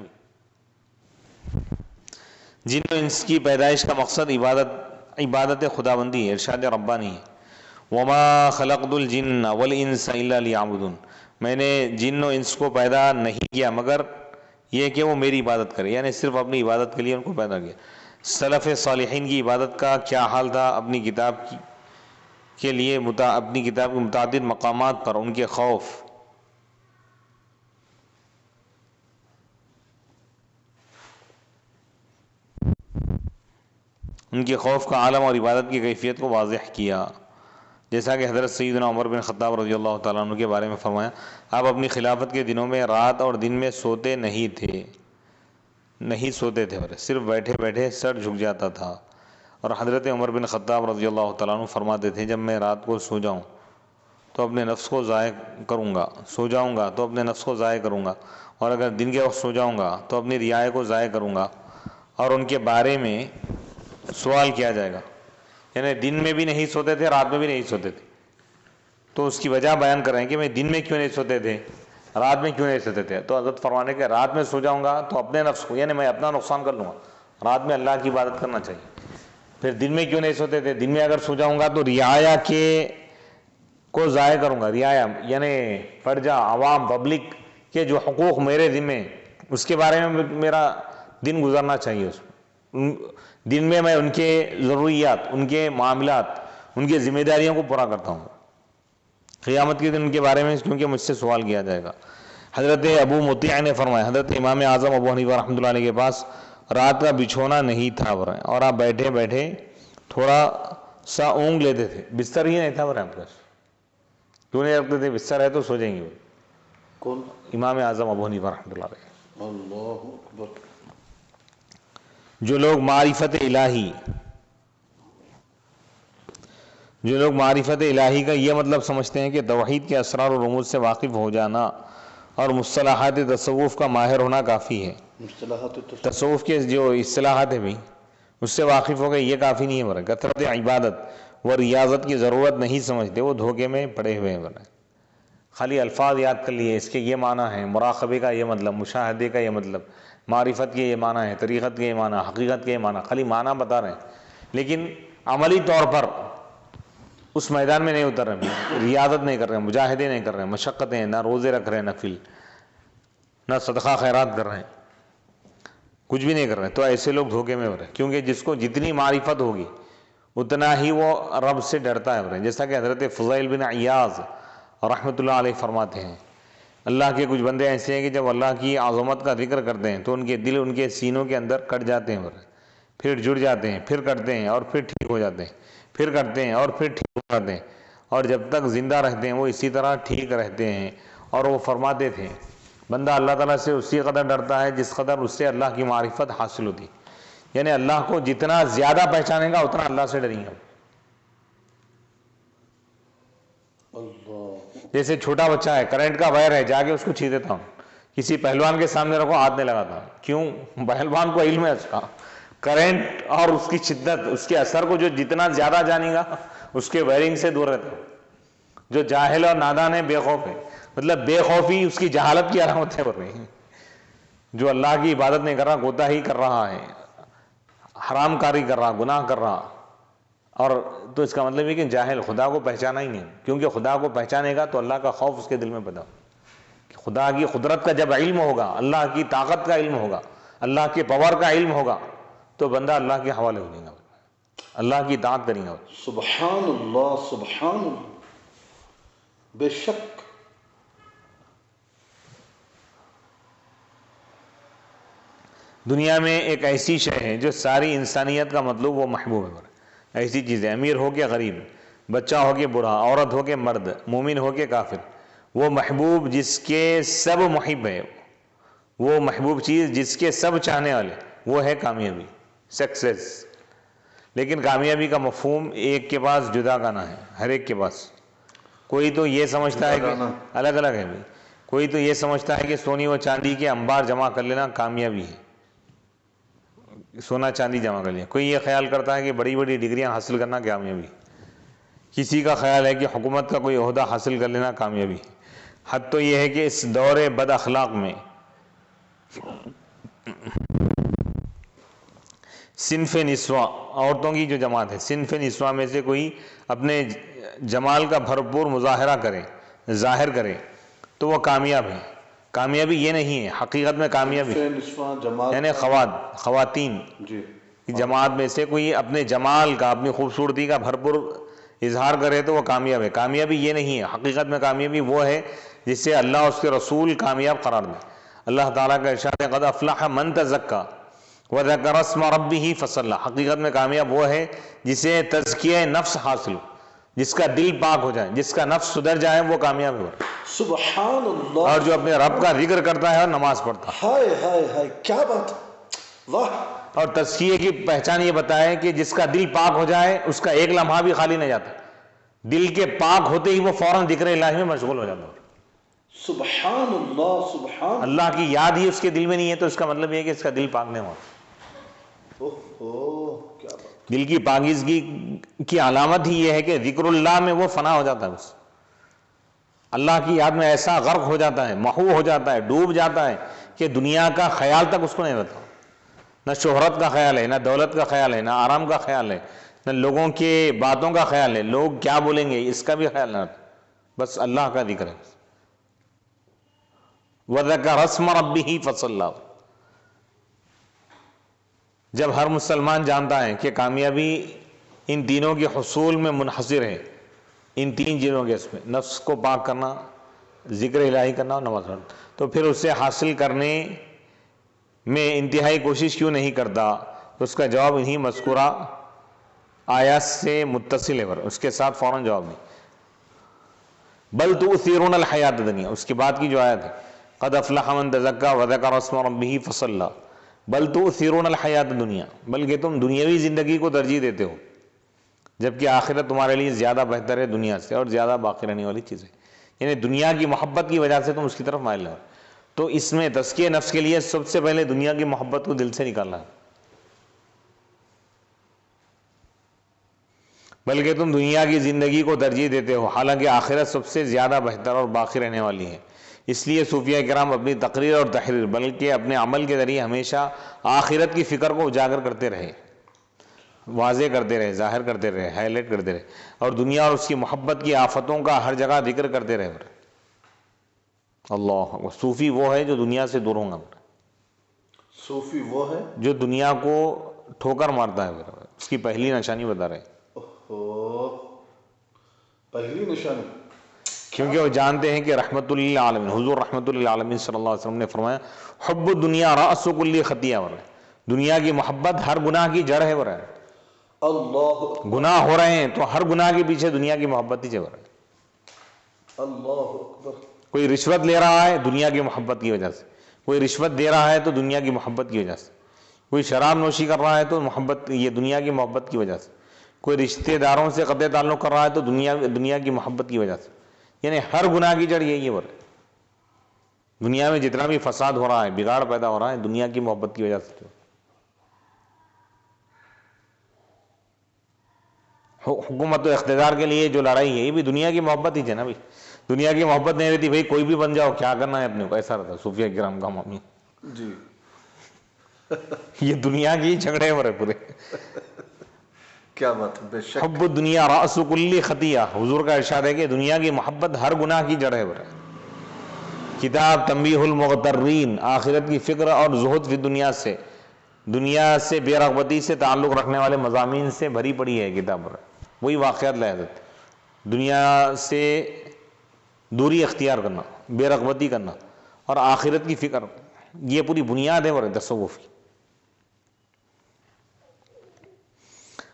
جن و انس کی پیدائش کا مقصد عبادت خداوندی ہے، ارشاد ربانی ہے وما خلقت الجن والانس الا لیعبدون. میں نے جن و انس کو پیدا نہیں کیا مگر یہ کہ وہ میری عبادت کرے، یعنی صرف اپنی عبادت کے لیے ان کو پیدا کیا. سلف صالحین کی عبادت کا کیا حال تھا؟ اپنی کتاب کے متعدد مقامات پر ان کے خوف کا عالم اور عبادت کی کیفیت کو واضح کیا. جیسا کہ حضرت سیدنا عمر بن خطاب رضی اللہ تعالیٰ عنہ کے بارے میں فرمایا آپ اپنی خلافت کے دنوں میں رات اور دن میں سوتے تھے اور صرف بیٹھے بیٹھے سر جھک جاتا تھا. اور حضرت عمر بن خطاب رضی اللہ تعالیٰ عنہ فرماتے تھے جب میں رات کو سو جاؤں تو اپنے نفس کو ضائع کروں گا، اور اگر دن کے وقت سو جاؤں گا تو اپنی رعایا کو ضائع کروں گا اور ان کے بارے میں سوال کیا جائے گا. یعنی دن میں بھی نہیں سوتے تھے، رات میں بھی نہیں سوتے تھے. تو اس کی وجہ بیان کر رہے ہیں کہ میں دن میں کیوں نہیں سوتے تھے، رات میں کیوں نہیں سوتے تھے. تو حضرت فرمانے کے رات میں سو جاؤں گا تو اپنے نفس کو، یعنی میں اپنا نقصان کر لوں گا. رات میں اللہ کی عبادت کرنا چاہیے. پھر دن میں کیوں نہیں سوتے تھے؟ دن میں اگر سو جاؤں گا تو رعایا کے کو ضائع کروں گا. رعایا یعنی فرجہ عوام پبلک کے جو حقوق میرے ذمے اس کے بارے میں میرا دن گزرنا چاہیے. اس دن میں ان کے ضروریات، ان کے معاملات، ان کی ذمہ داریوں کو پورا کرتا ہوں. قیامت کے دن ان کے بارے میں کیونکہ مجھ سے سوال کیا جائے گا. حضرت ابو مطیع نے فرمایا، حضرت امام اعظم ابو حنیفہ رحمۃ اللہ علیہ کے پاس رات کا بچھونا نہیں تھا اور آپ بیٹھے بیٹھے تھوڑا سا اونگ لیتے تھے. بستر ہی نہیں تھا آپ کے پاس، کیوں نہیں رکھتے تھے؟ بستر ہے تو سو جائیں گے. کون؟ امام اعظم ابو حنیفہ رحمۃ اللہ علیہ. اللہ اکبر. جو لوگ معرفت الہی کا یہ مطلب سمجھتے ہیں کہ توحید کے اسرار و رموز سے واقف ہو جانا اور مصطلحات تصوف کا ماہر ہونا کافی ہے. مصطلحات تصوف کے جو اصطلاحات ہیں بھی اس سے واقف ہو گئے یہ کافی نہیں ہے. کثرت عبادت و ریاضت کی ضرورت نہیں سمجھتے، وہ دھوکے میں پڑے ہوئے ہیں. خالی الفاظ یاد کر لیے، اس کے یہ معنی ہے، مراقبے کا یہ مطلب، مشاہدے کا یہ مطلب، معرفت کے یہ معنی ہے، طریقت کے یہ معنی، حقیقت کے یہ معنی، خالی معنی بتا رہے ہیں لیکن عملی طور پر اس میدان میں نہیں اتر رہے ہیں. ریاضت نہیں کر رہے ہیں، مجاہدے نہیں کر رہے ہیں، مشقتیں، نہ روزے رکھ رہے ہیں، نفل، نہ صدقہ خیرات کر رہے ہیں، کچھ بھی نہیں کر رہے ہیں. تو ایسے لوگ دھوکے میں ہو رہے ہیں، کیونکہ جس کو جتنی معرفت ہوگی اتنا ہی وہ رب سے ڈرتا ہے. جیسا کہ حضرت فضیل بن عیاض رحمۃ اللہ علیہ فرماتے ہیں، اللہ کے کچھ بندے ایسے ہیں کہ جب اللہ کی عظمت کا ذکر کرتے ہیں تو ان کے دل ان کے سینوں کے اندر کٹ جاتے ہیں، پھر جڑ جاتے ہیں، پھر کٹتے ہیں اور پھر ٹھیک ہو جاتے ہیں، پھر کٹتے ہیں اور پھر ٹھیک ہو جاتے ہیں، اور جب تک زندہ رہتے ہیں وہ اسی طرح ٹھیک رہتے ہیں. اور وہ فرماتے تھے بندہ اللہ تعالیٰ سے اسی قدر ڈرتا ہے جس قدر اس سے اللہ کی معرفت حاصل ہوتی. یعنی اللہ کو جتنا زیادہ پہچانے گا اتنا اللہ سے ڈریں گا. جیسے چھوٹا بچہ ہے، کرنٹ کا وائر ہے، جا کے اس کو چھین دیتا ہوں، کسی پہلوان کے سامنے رکھو ہاتھ نہیں لگاتا ہوں. کیوں؟ پہلوان کو علم ہے اس کا، کرنٹ اور اس کی شدت، اس کے اثر کو جو جتنا زیادہ جانے گا اس کے وائرنگ سے دور رہتا ہوں. جو جاہل اور نادان ہے، بے خوف ہے، مطلب بے خوفی اس کی جہالت کی علامتیں بڑھ رہی ہیں. جو اللہ کی عبادت نہیں کر رہا، کوتاہی کر رہا ہے، حرام کاری کر رہا، گناہ کر رہا، اور تو اس کا مطلب ہے کہ جاہل، خدا کو پہچانا ہی نہیں. کیونکہ خدا کو پہچانے گا تو اللہ کا خوف اس کے دل میں پیدا ہوگا. خدا کی قدرت کا جب علم ہوگا، اللہ کی طاقت کا علم ہوگا، اللہ کے پاور کا علم ہوگا تو بندہ اللہ کے حوالے ہو جائے گا، اللہ کی اطاعت کریں گا. سبحان اللہ، سبحان اللہ. بے شک دنیا میں ایک ایسی شے ہے جو ساری انسانیت کا مطلوب و محبوب ہے. ایسی چیزیں، امیر ہو کے غریب، بچہ ہو کے بوڑھا، عورت ہو کے مرد، مومن ہو کے کافر، وہ محبوب جس کے سب محب ہے، وہ محبوب چیز جس کے سب چاہنے والے، وہ ہے کامیابی، سکسیس. لیکن کامیابی کا مفہوم ایک کے پاس جدا گانا ہے، ہر ایک کے پاس. کوئی تو یہ سمجھتا ہے کہ الگ الگ ہے بھی. کوئی تو یہ سمجھتا ہے کہ سونی و چاندی کے انبار جمع کر لینا کامیابی ہے، سونا چاندی جمع کر لیا. کوئی یہ خیال کرتا ہے کہ بڑی بڑی ڈگریاں حاصل کرنا کامیابی. کسی کا خیال ہے کہ حکومت کا کوئی عہدہ حاصل کر لینا کامیابی. حد تو یہ ہے کہ اس دور بد اخلاق میں صنف نسواں، عورتوں کی جو جماعت ہے، صنف نسواں میں سے کوئی اپنے جمال کا بھرپور مظاہرہ کرے، ظاہر کرے تو وہ کامیاب ہے. کامیابی یہ نہیں ہے، حقیقت میں کامیابی یعنی خواتین جی جماعت میں سے کوئی اپنے جمال کا، اپنی خوبصورتی کا بھرپور اظہار کرے تو وہ کامیاب ہے. کامیابی یہ نہیں ہے، حقیقت میں کامیابی وہ ہے جس سے اللہ اس کے رسول کامیاب قرار دیں. اللہ تعالیٰ کا ارشاد ہے قد افلح من تزکا وذکر اسم ربہ فصلی. حقیقت میں کامیاب وہ ہے جسے تزکیہ نفس حاصل ہو، جس کا دل پاک ہو جائے، جس کا نفس سدھر جائے، وہ کامیاب ہو. سبحان اللہ. اور جو اپنے رب کا ذکر کرتا ہے اور نماز پڑھتا ہے. ہائے ہائے ہائے، کیا بات، واہ. اور تزکیے کی پہچان یہ بتائے کہ جس کا دل پاک ہو جائے اس کا ایک لمحہ بھی خالی نہیں جاتا. دل کے پاک ہوتے ہی وہ فوراً ذکر الہی میں مشغول ہو جاتا ہے. سبحان اللہ، سبحان اللہ کی یاد ہی اس کے دل میں نہیں ہے تو اس کا مطلب یہ ہے کہ اس کا دل پاک نہیں ہوا. کیا بات. دل کی پاکیزگی کی علامت ہی یہ ہے کہ ذکر اللہ میں وہ فنا ہو جاتا ہے، بس اللہ کی یاد میں ایسا غرق ہو جاتا ہے، محو ہو جاتا ہے، ڈوب جاتا ہے کہ دنیا کا خیال تک اس کو نہیں رہتا. نہ شہرت کا خیال ہے، نہ دولت کا خیال ہے، نہ آرام کا خیال ہے، نہ لوگوں کے باتوں کا خیال ہے، لوگ کیا بولیں گے اس کا بھی خیال نہ، بس اللہ کا ذکر ہے. وَذَكَرَ اسْمَ رَبِّهِ فَصَلَّى. جب ہر مسلمان جانتا ہے کہ کامیابی ان تینوں کے حصول میں منحصر ہے، ان تین چیزوں کے، اس میں نفس کو پاک کرنا، ذکر الہی کرنا اور نماز پڑھنا، تو پھر اسے حاصل کرنے میں انتہائی کوشش کیوں نہیں کرتا؟ تو اس کا جواب انہی مذکورہ آیات سے متصل ہے، اس کے ساتھ فوراً جواب نہیں. بل تؤثرون الحیات الدنیا، اس کے بعد کی جو آیت ہے قد افلح من تزکا وذکر اسم ربہ فصلی، بل تؤثرون الحیات الدنیا، بلکہ تم دنیاوی زندگی کو ترجیح دیتے ہو، جبکہ آخرت تمہارے لیے زیادہ بہتر ہے دنیا سے اور زیادہ باقی رہنے والی چیز ہے. یعنی دنیا کی محبت کی وجہ سے تم اس کی طرف مائل ہو. تو اس میں تزکیہ نفس کے لیے سب سے پہلے دنیا کی محبت کو دل سے نکالنا ہے. بلکہ تم دنیا کی زندگی کو ترجیح دیتے ہو، حالانکہ آخرت سب سے زیادہ بہتر اور باقی رہنے والی ہے. اس لیے صوفیہ کرام اپنی تقریر اور تحریر بلکہ اپنے عمل کے ذریعے ہمیشہ آخرت کی فکر کو اجاگر کرتے رہے، واضح کرتے رہے، ظاہر کرتے رہے، ہائی لائٹ کرتے رہے، اور دنیا اور اس کی محبت کی آفتوں کا ہر جگہ ذکر کرتے رہے. اللہ، صوفی وہ ہے جو دنیا سے دور ہوں گا، صوفی وہ ہے جو دنیا کو ٹھوکر مارتا ہے. اس کی پہلی نشانی بتا رہے ہیں، پہلی نشانی، کیونکہ وہ جانتے ہیں کہ رحمت للعالمین، حضور رحمت للعالمین صلی اللہ علیہ وسلم نے فرمایا حب الدنیا رأس کل خطیہ، دنیا کی محبت ہر گناہ کی جڑ ہے. اللہ گناہ ہو رہے ہیں تو ہر گناہ کے پیچھے دنیا کی محبت ہی چل رہا ہے. اللہ اکبر. کوئی رشوت لے رہا ہے دنیا کی محبت کی وجہ سے، کوئی رشوت دے رہا ہے تو دنیا کی محبت کی وجہ سے، کوئی شراب نوشی کر رہا ہے تو محبت، یہ دنیا کی محبت کی وجہ سے، کوئی رشتہ داروں سے قطع تعلق کر رہا ہے تو دنیا کی محبت کی وجہ سے. یعنی ہر گناہ کی جڑ یہی ہے. دنیا میں جتنا بھی فساد ہو رہا ہے، بگاڑ پیدا ہو رہا ہے، دنیا کی محبت کی وجہ سے. حکومت و اقتدار کے لیے جو لڑائی ہے یہ بھی دنیا کی محبت ہی ہے نا بھائی. دنیا کی محبت نہیں رہتی بھائی کوئی بھی بن جاؤ، کیا کرنا ہے اپنے کو، ایسا رہتا صوفیہ کرام کا معاملہ. جی یہ دنیا کی جھگڑے ہو رہے پورے. کیا بات ہے، بے شک. حب الدنیا رأس کل خطیہ، حضور کا ارشاد ہے کہ دنیا کی محبت ہر گناہ کی جڑ ہے. کتاب تنبیہ المغترین، آخرت کی فکر اور زہد فی دنیا سے، دنیا سے بے رغبتی سے تعلق رکھنے والے مضامین سے بھری پڑی ہے کتاب. وہی واقعات لے حضرت، دنیا سے دوری اختیار کرنا، بے رغبتی کرنا اور آخرت کی فکر، یہ پوری بنیاد ہے تصوف کی.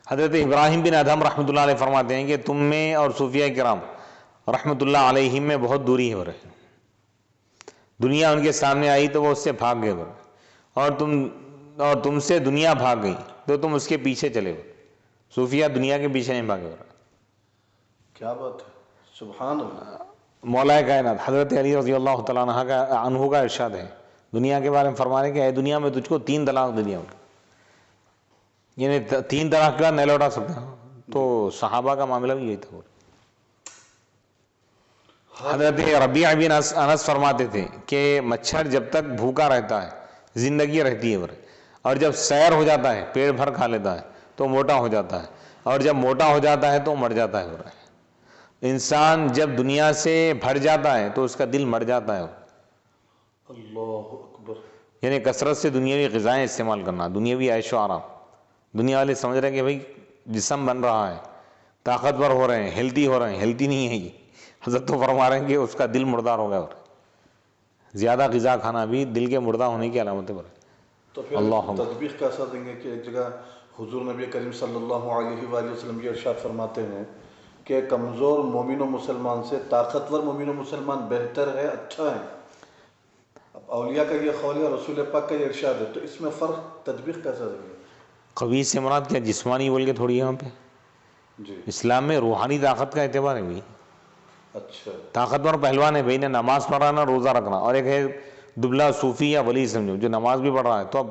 حضرت ابراہیم بن ادہم رحمۃ اللہ علیہ فرماتے ہیں کہ تم میں اور صوفیہ کرام رحمۃ اللہ علیہم میں بہت دوری ہے. دنیا ان کے سامنے آئی تو وہ اس سے بھاگ گئے، اور تم سے دنیا بھاگ گئی تو تم اس کے پیچھے چلے گئے. صوفیہ دنیا کے پیچھے نہیں بھاگے. کیا بات ہے، سبحان اللہ. مولا کائنات حضرت علی رضی اللہ تعالیٰ عنہ کا ارشاد ہے دنیا کے بارے میں فرمانے کہ اے دنیا میں تجھ کو 3 طلاق دے دیا. یعنی 3 طلاق کا نہیں لوٹا سکتے. تو صحابہ کا معاملہ بھی یہی تھا. حضرت ربیع بن انس فرماتے تھے کہ مچھر جب تک بھوکا رہتا ہے زندگی رہتی ہے، اور جب سیر ہو جاتا ہے پیٹ بھر کھا لیتا ہے تو موٹا ہو جاتا ہے، اور جب موٹا ہو جاتا ہے تو مر جاتا ہے. انسان جب دنیا سے بھر جاتا ہے تو اس کا دل مر جاتا ہے. اللہ اکبر. یعنی کثرت سے دنیاوی غذائیں استعمال کرنا، دنیاوی عیش و آرام. دنیا والے سمجھ رہے ہیں کہ بھائی جسم بن رہا ہے، طاقتور ہو رہے ہیں، ہیلتھی ہو رہے ہیں. ہیلتھی نہیں ہے یہ. حضرت تو فرما رہے ہیں کہ اس کا دل مردار ہو گیا. اور زیادہ غذا کھانا بھی دل کے مردہ ہونے کی علامت ہے. تو پھر اللہ تطبیق کیسا دیں گے کہ ایک جگہ حضور نبی کریم صلی اللہ علیہ وآلہ وسلم یہ ارشاد فرماتے ہیں کہ کمزور مومن و مسلمان سے طاقتور مومن و مسلمان بہتر ہے، اچھا ہے. اب اولیاء کا یہ قول ہے، رسول پاک کا یہ ارشاد ہے، تو اس میں فرق تطبیق کیسا دیں گے؟ قوی سے مراد کیا جسمانی بول کے تھوڑی یہاں پہ جی اسلام میں روحانی طاقت کا اعتبار ہے بھائی. اچھا. طاقتور پہلوان ہے بھائی نے نماز پڑھانا، روزہ رکھنا، اور ایک ہے دبلا صوفی یا ولی سمجھو جو نماز بھی پڑھ رہا ہے. تو اب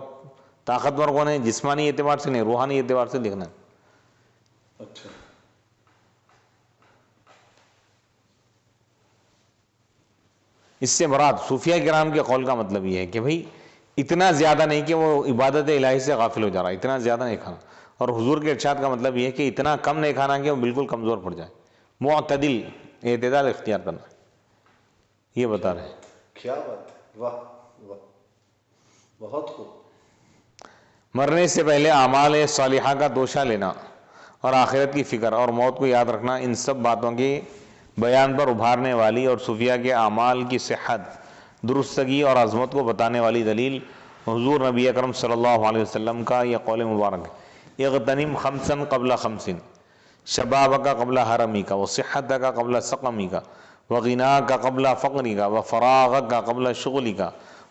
طاقتور کون ہے؟ جسمانی اعتبار سے نہیں، روحانی اعتبار سے دیکھنا ہے. اچھا. اس سے مراد صوفیہ کرام کے قول کا مطلب یہ ہے کہ بھائی اتنا زیادہ نہیں کہ وہ عبادت الہی سے غافل ہو جا رہا ہے، اتنا زیادہ نہیں کھانا. اور حضور کے ارشاد کا مطلب یہ ہے کہ اتنا کم نہیں کھانا کہ وہ بالکل کمزور پڑ جائے. معتدل، اعتدال اختیار کرنا، یہ بتا رہے ہیں. کیا بات ہے، واہ واہ، بہت خوب. مرنے سے پہلے اعمال صالحہ کا توشہ لینا اور آخرت کی فکر اور موت کو یاد رکھنا، ان سب باتوں کے بیان پر ابھارنے والی اور صوفیہ کے اعمال کی صحت، درستگی اور عظمت کو بتانے والی دلیل حضور نبی اکرم صلی اللہ علیہ وسلم کا یہ قول مبارک ہے: اغتنم خمسا قبل خمس، شبابک قبل حرمک، وصحتک قبل سقمک، وغناک قبل فقرک، وفراغک قبل شغلک،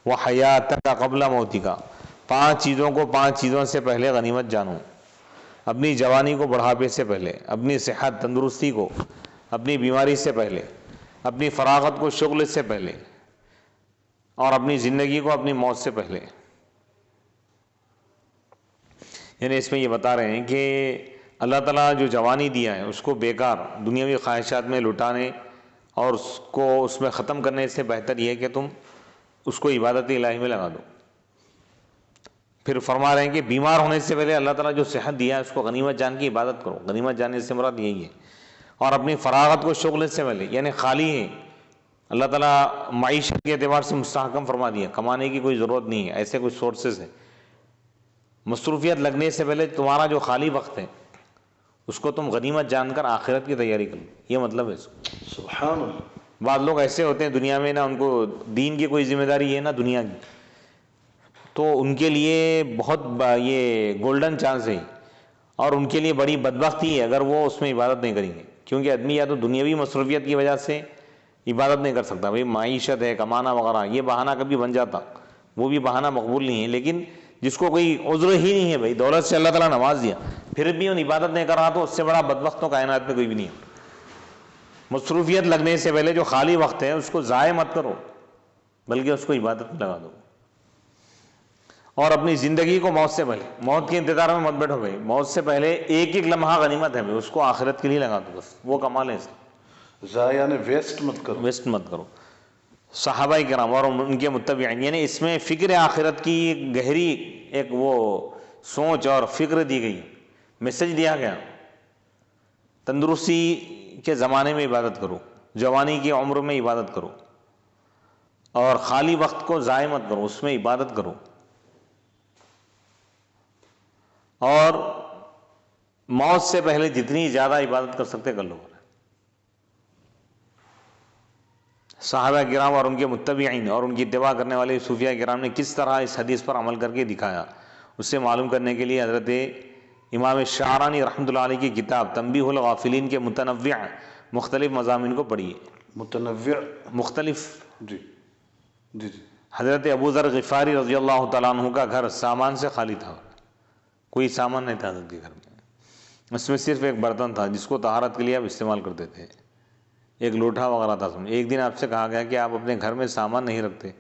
وحیاتک قبل موتک. 5 چیزوں کو 5 چیزوں سے پہلے غنیمت جانو: اپنی جوانی کو بڑھاپے سے پہلے، اپنی صحت تندرستی کو اپنی بیماری سے پہلے، اپنی فراغت کو شغل سے پہلے، اور اپنی زندگی کو اپنی موت سے پہلے. یعنی اس میں یہ بتا رہے ہیں کہ اللہ تعالیٰ جو جوانی دیا ہے اس کو بیکار دنیاوی خواہشات میں لٹانے اور اس میں ختم کرنے سے بہتر یہ ہے کہ تم اس کو عبادت الہی میں لگا دو. پھر فرما رہے ہیں کہ بیمار ہونے سے پہلے اللہ تعالیٰ جو صحت دیا ہے اس کو غنیمت جان کی عبادت کرو. غنیمت جاننے سے مراد یہی ہے. اور اپنی فراغت کو شغل سے پہلے، یعنی خالی ہے، اللہ تعالیٰ معیشت کے اعتبار سے مستحکم فرما دیا، کمانے کی کوئی ضرورت نہیں ہے، ایسے کوئی سورسز ہیں. مصروفیت لگنے سے پہلے تمہارا جو خالی وقت ہے اس کو تم غنیمت جان کر آخرت کی تیاری کرو. یہ مطلب ہے اس کا. سبحان اللہ. بعض لوگ ایسے ہوتے ہیں دنیا میں، نہ ان کو دین کی کوئی ذمہ داری ہے نہ دنیا کی، تو ان کے لیے بہت یہ گولڈن چانس ہے، اور ان کے لیے بڑی بدبختی ہے اگر وہ اس میں عبادت نہیں کریں گے. کیونکہ آدمی یا تو دنیاوی مصروفیت کی وجہ سے عبادت نہیں کر سکتا، بھئی معیشت ہے، کمانا وغیرہ، یہ بہانہ کبھی بن جاتا، وہ بھی بہانہ مقبول نہیں ہے. لیکن جس کو کوئی عذر ہی نہیں ہے، بھئی دولت سے اللہ تعالیٰ نواز دیا، پھر بھی ان عبادت نہیں کر رہا، تو اس سے بڑا بدبخت تو کائنات میں کوئی بھی نہیں ہے. مصروفیت لگنے سے پہلے جو خالی وقت ہے اس کو ضائع مت کرو، بلکہ اس کو عبادت میں لگا دو. اور اپنی زندگی کو موت سے پہلے، موت کے انتظار میں مت بیٹھو بھائی، موت سے پہلے ایک ایک لمحہ غنیمت ہے بھائی، اس کو آخرت کے لیے لگا دو، بس وہ کمال ہے. ضائع یعنی ویسٹ مت کرو. ویسٹ مت کرو. صحابہ کرام اور ان کے متبعین، یعنی اس میں فکر آخرت کی گہری ایک وہ سوچ اور فکر دی گئی، میسج دیا گیا. تندرستی کے زمانے میں عبادت کرو، جوانی کی عمر میں عبادت کرو، اور خالی وقت کو ضائع مت کرو، اس میں عبادت کرو، اور موت سے پہلے جتنی زیادہ عبادت کر سکتے کر لو. صحابہ کرام اور ان کے متبعین اور ان کی اتباع کرنے والے صوفیہ کرام نے کس طرح اس حدیث پر عمل کر کے دکھایا، اس سے معلوم کرنے کے لیے حضرت امام شعرانی رحمۃ اللہ علیہ کی کتاب تنبیہ الغافلین کے متنوع مختلف مضامین کو پڑھیے. متنوع مختلف. جی جی جی. حضرت ابو ذر غفاری رضی اللہ تعالیٰ عنہ کا گھر سامان سے خالی تھا، کوئی سامان نہیں تھا حضرت کے گھر میں. اس میں صرف ایک برتن تھا جس کو طہارت کے لیے آپ استعمال کرتے تھے، ایک لوٹا وغیرہ تھا. ایک دن آپ سے کہا گیا کہ آپ اپنے گھر میں سامان نہیں رکھتے.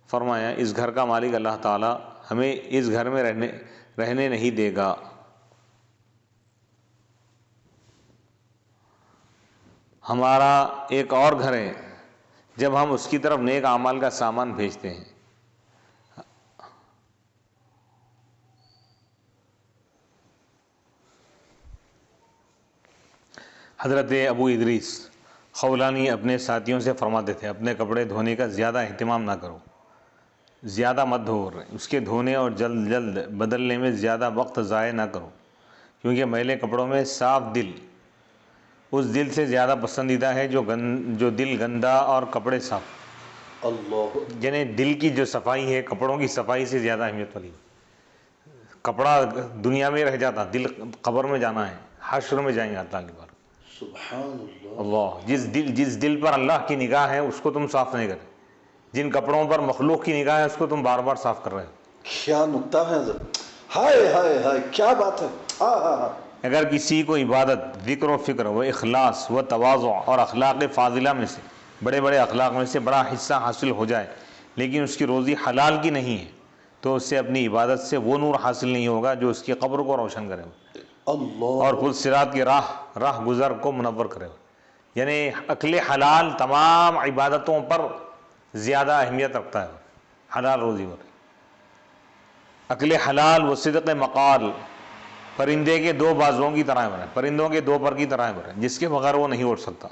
فرمایا اس گھر کا مالک اللہ تعالیٰ ہمیں اس گھر میں رہنے نہیں دے گا. ہمارا ایک اور گھر ہے جب ہم اس کی طرف نیک اعمال کا سامان بھیجتے ہیں. حضرت ابو ادریس خولانی اپنے ساتھیوں سے فرماتے تھے اپنے کپڑے دھونے کا زیادہ اہتمام نہ کرو، زیادہ مت دھو، اس کے دھونے اور جلد جلد بدلنے میں زیادہ وقت ضائع نہ کرو، کیونکہ میلے کپڑوں میں صاف دل اس دل سے زیادہ پسندیدہ ہے جو دل گندا اور کپڑے صاف. اللہ. یعنی دل کی جو صفائی ہے کپڑوں کی صفائی سے زیادہ اہمیت والی. کپڑا دنیا میں رہ جاتا، دل قبر میں جانا ہے، حشر میں جائیں گے اللہ کی بار. سبحان اللہ. اللہ جس دل پر اللہ کی نگاہ ہے اس کو تم صاف نہیں کرتے، جن کپڑوں پر مخلوق کی نگاہ ہے اس کو تم بار بار صاف کر رہے ہو. کیا نکتہ ہے حضرت، ہائے ہائے ہائے کیا بات ہے. ہاں ہاں ہاں. اگر کسی کو عبادت، ذکر و فکر و اخلاص و تواضع اور اخلاق فاضلہ میں سے، بڑے بڑے اخلاق میں سے بڑا حصہ حاصل ہو جائے لیکن اس کی روزی حلال کی نہیں ہے، تو اس سے اپنی عبادت سے وہ نور حاصل نہیں ہوگا جو اس کی قبر کو روشن کرے اللہ. اور پل صراط کی راہ گزر کو منور کرے. یعنی اکل حلال تمام عبادتوں پر زیادہ اہمیت رکھتا ہے. حلال روزی ہو رہی. عقل حلال و صدق مقال پرندے کے دو بازوؤں کی طرح ہے، پرندوں کے دو پر کی طرح ہے، جس کے بغیر وہ نہیں اڑ سکتا.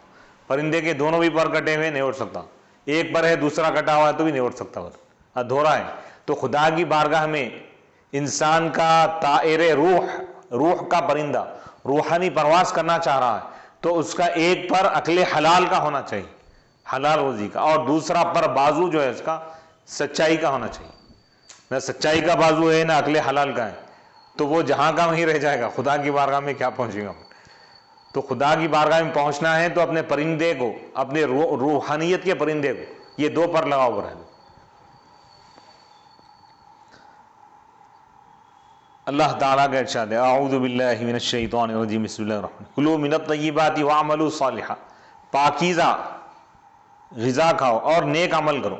پرندے کے دونوں بھی پر کٹے ہوئے نہیں اڑ سکتا، ایک پر ہے دوسرا کٹا ہوا ہے تو بھی نہیں اڑ سکتا، ادھورا ہے. تو خدا کی بارگاہ میں انسان کا طائر روح کا پرندہ روحانی پرواز کرنا چاہ رہا ہے تو اس کا ایک پر عقل حلال کا ہونا چاہیے، حلال روزی کا، اور دوسرا پر بازو جو ہے اس کا سچائی کا ہونا چاہیے. نہ سچائی کا بازو ہے نہ عقل حلال کا ہے تو وہ جہاں کا وہیں رہ جائے گا، خدا کی بارگاہ میں کیا پہنچے گا. تو خدا کی بارگاہ میں پہنچنا ہے تو اپنے پرندے کو، اپنے روحانیت کے پرندے کو یہ دو پر لگاؤ کر ہے. اللہ تعالیٰ کا ارشاد ہے اعوذ باللہ من الشیطان الرجیم بسم اللہ الرحمن الرحیم کلوا من الطیبات واعملوا صالحا، پاکیزہ غذا کھاؤ اور نیک عمل کرو.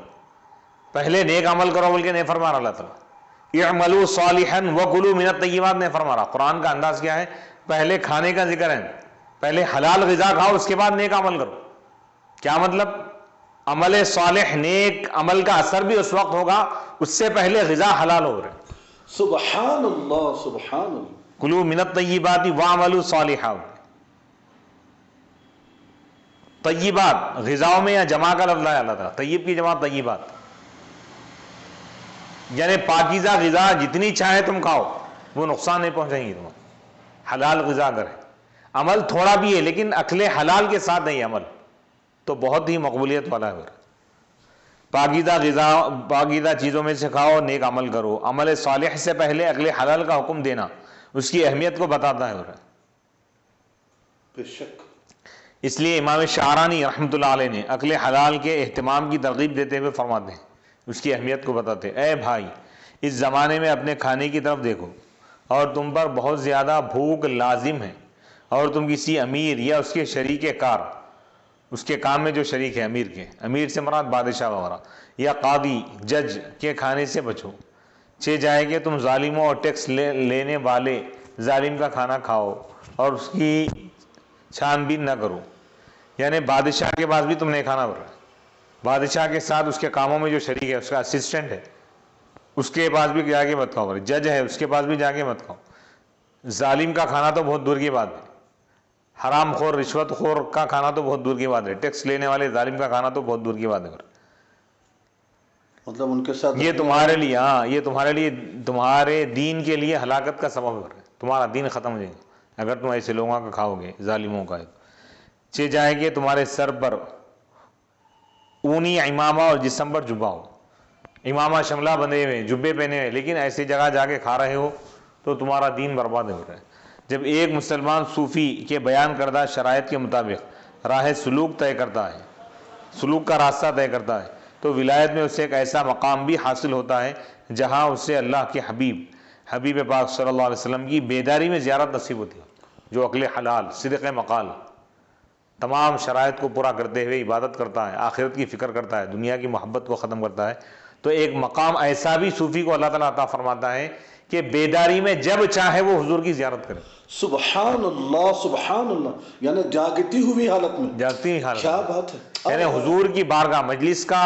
پہلے نیک عمل کرو بلکہ نہیں فرما رہا اللہ تعالیٰ، اعملوا صالحا وکلوا من الطیبات نہیں فرما رہا. قرآن کا انداز کیا ہے؟ پہلے کھانے کا ذکر ہے، پہلے حلال غذا کھاؤ اس کے بعد نیک عمل کرو. کیا مطلب؟ عمل صالح نیک عمل کا اثر بھی اس وقت ہوگا، اس سے پہلے غذا حلال ہو رہے. سبحان اللہ سبحان اللہ. کلوا من الطیبات واعملوا صالحا، طیبات غذاؤں میں یا جمع کا لفظ ہے اللہ تعالیٰ، طیب کی جمع طیبات، یعنی پاکیزہ غذا جتنی چاہے تم کھاؤ وہ نقصان نہیں پہنچائیں گی تمہیں. حلال غذا اگر ہے، عمل تھوڑا بھی ہے لیکن عقل حلال کے ساتھ نہیں عمل تو بہت ہی مقبولیت والا ہے. پاکیزہ غذا پاکیزہ چیزوں میں سے کھاؤ، نیک عمل کرو. عمل صالح سے پہلے عقل حلال کا حکم دینا اس کی اہمیت کو بتاتا ہے. بے شک. اس لیے امام شعرانی رحمۃ اللہ علیہ نے عقل حلال کے اہتمام کی ترغیب دیتے ہوئے فرماتے ہیں، اس کی اہمیت کو بتاتے ہیں، اے بھائی اس زمانے میں اپنے کھانے کی طرف دیکھو اور تم پر بہت زیادہ بھوک لازم ہے اور تم کسی امیر یا اس کے شریک کار، اس کے کام میں جو شریک ہے امیر کے، امیر سے مراد بادشاہ وغیرہ، یا قاضی جج کے کھانے سے بچو. جائے کہ تم ظالموں اور ٹیکس لینے والے ظالم کا کھانا کھاؤ اور اس کی چھان بین نہ کرو. یعنی بادشاہ کے پاس بھی تم نے کھانا پڑا، بادشاہ کے ساتھ اس کے کاموں میں جو شریک ہے، اس کا اسسٹنٹ ہے، اس کے پاس بھی جا کے مت کھاؤ. جج ہے اس کے پاس بھی جا کے مت کھاؤ. ظالم کا کھانا تو بہت دور کی بات ہے، حرام خور رشوت خور کا کھانا تو بہت دور کی بات ہے، ٹیکس لینے والے ظالم کا کھانا تو بہت دور کی بات ہے. مطلب ان کے ساتھ یہ تمہارے لیے، ہاں یہ تمہارے لیے، تمہارے دین کے لیے ہلاکت کا سبب ہے. تمہارا دین ختم ہو جائے گا اگر تم ایسے لوگوں کا کھاؤ گے، ظالموں کا. جائے کہ تمہارے سر پر اونی امامہ اور جسم پر جبہ ہو، امامہ شملہ بندھے ہوئے، جبے پہنے ہوئے، لیکن ایسی جگہ جا کے کھا رہے ہو تو تمہارا دین برباد ہو رہا ہے. جب ایک مسلمان صوفی کے بیان کردہ شرائط کے مطابق راہ سلوک طے کرتا ہے، سلوک کا راستہ طے کرتا ہے، تو ولایت میں اسے ایک ایسا مقام بھی حاصل ہوتا ہے جہاں اسے اللہ کے حبیب پاک صلی اللہ علیہ وسلم کی بیداری میں زیارت نصیب ہوتی ہے. جو عقل حلال صدق مقال تمام شرائط کو پورا کرتے ہوئے عبادت کرتا ہے، آخرت کی فکر کرتا ہے، دنیا کی محبت کو ختم کرتا ہے، تو ایک مقام ایسا بھی صوفی کو اللہ تعالیٰ عطا فرماتا ہے کہ بیداری میں جب چاہے وہ حضور کی زیارت کرے. سبحان اللہ سبحان اللہ. یعنی جاگتی ہوئی حالت میں، جاگتی ہوئی حالت، کیا بات ہے. یعنی حضور کی بارگاہ مجلس کا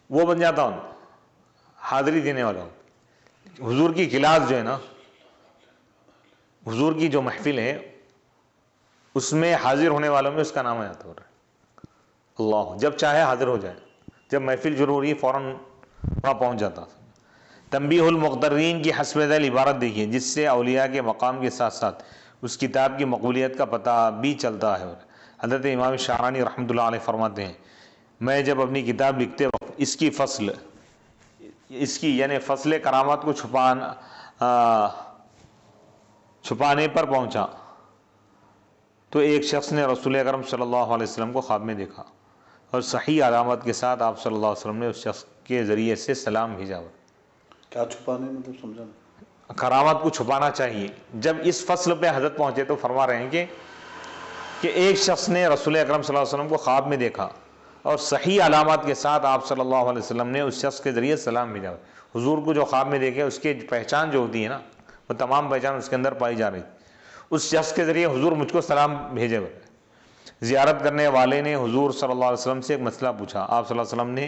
وہ بن جاتا ہوں، حاضری دینے والا ہوں. حضور کی کلاس جو ہے نا، حضور کی جو محفل ہے اس میں حاضر ہونے والوں میں اس کا نام آ جاتا ہے. اللہ جب چاہے حاضر ہو جائے، جب محفل شروع ہو رہی ہے فوراً وہاں پہنچ جاتا. تنبیہ المقترین کی حسب ذیل عبارت دیکھیے، جس سے اولیاء کے مقام کے ساتھ ساتھ اس کتاب کی مقبولیت کا پتہ بھی چلتا ہے. حضرت امام شعرانی رحمۃ اللہ علیہ فرماتے ہیں، میں جب اپنی کتاب لکھتے وقت اس کی یعنی فصل کرامات کو چھپانے پر پہنچا تو ایک شخص نے رسول اکرم صلی اللہ علیہ وسلم کو خواب میں دیکھا اور صحیح علامت کے ساتھ آپ صلی اللہ علیہ وسلم نے اس شخص کے ذریعے سے سلام بھیجا. کیا چھپانے مطلب سمجھا؟ کرامات کو چھپانا چاہیے. جب اس فصل پہ حضرت پہنچے تو فرما رہے ہیں کہ ایک شخص نے رسول اکرم صلی اللہ علیہ وسلم کو خواب میں دیکھا اور صحیح علامات کے ساتھ آپ صلی اللہ علیہ وسلم نے اس شخص کے ذریعے سلام بھیجا. حضور کو جو خواب میں دیکھے اس کی پہچان جو ہوتی ہے نا، وہ تمام پہچان اس کے اندر پائی جا رہی. اس شخص کے ذریعے حضور مجھ کو سلام بھیجے ہوئے. زیارت کرنے والے نے حضور صلی اللہ علیہ وسلم سے ایک مسئلہ پوچھا. آپ صلی اللہ علیہ وسلم نے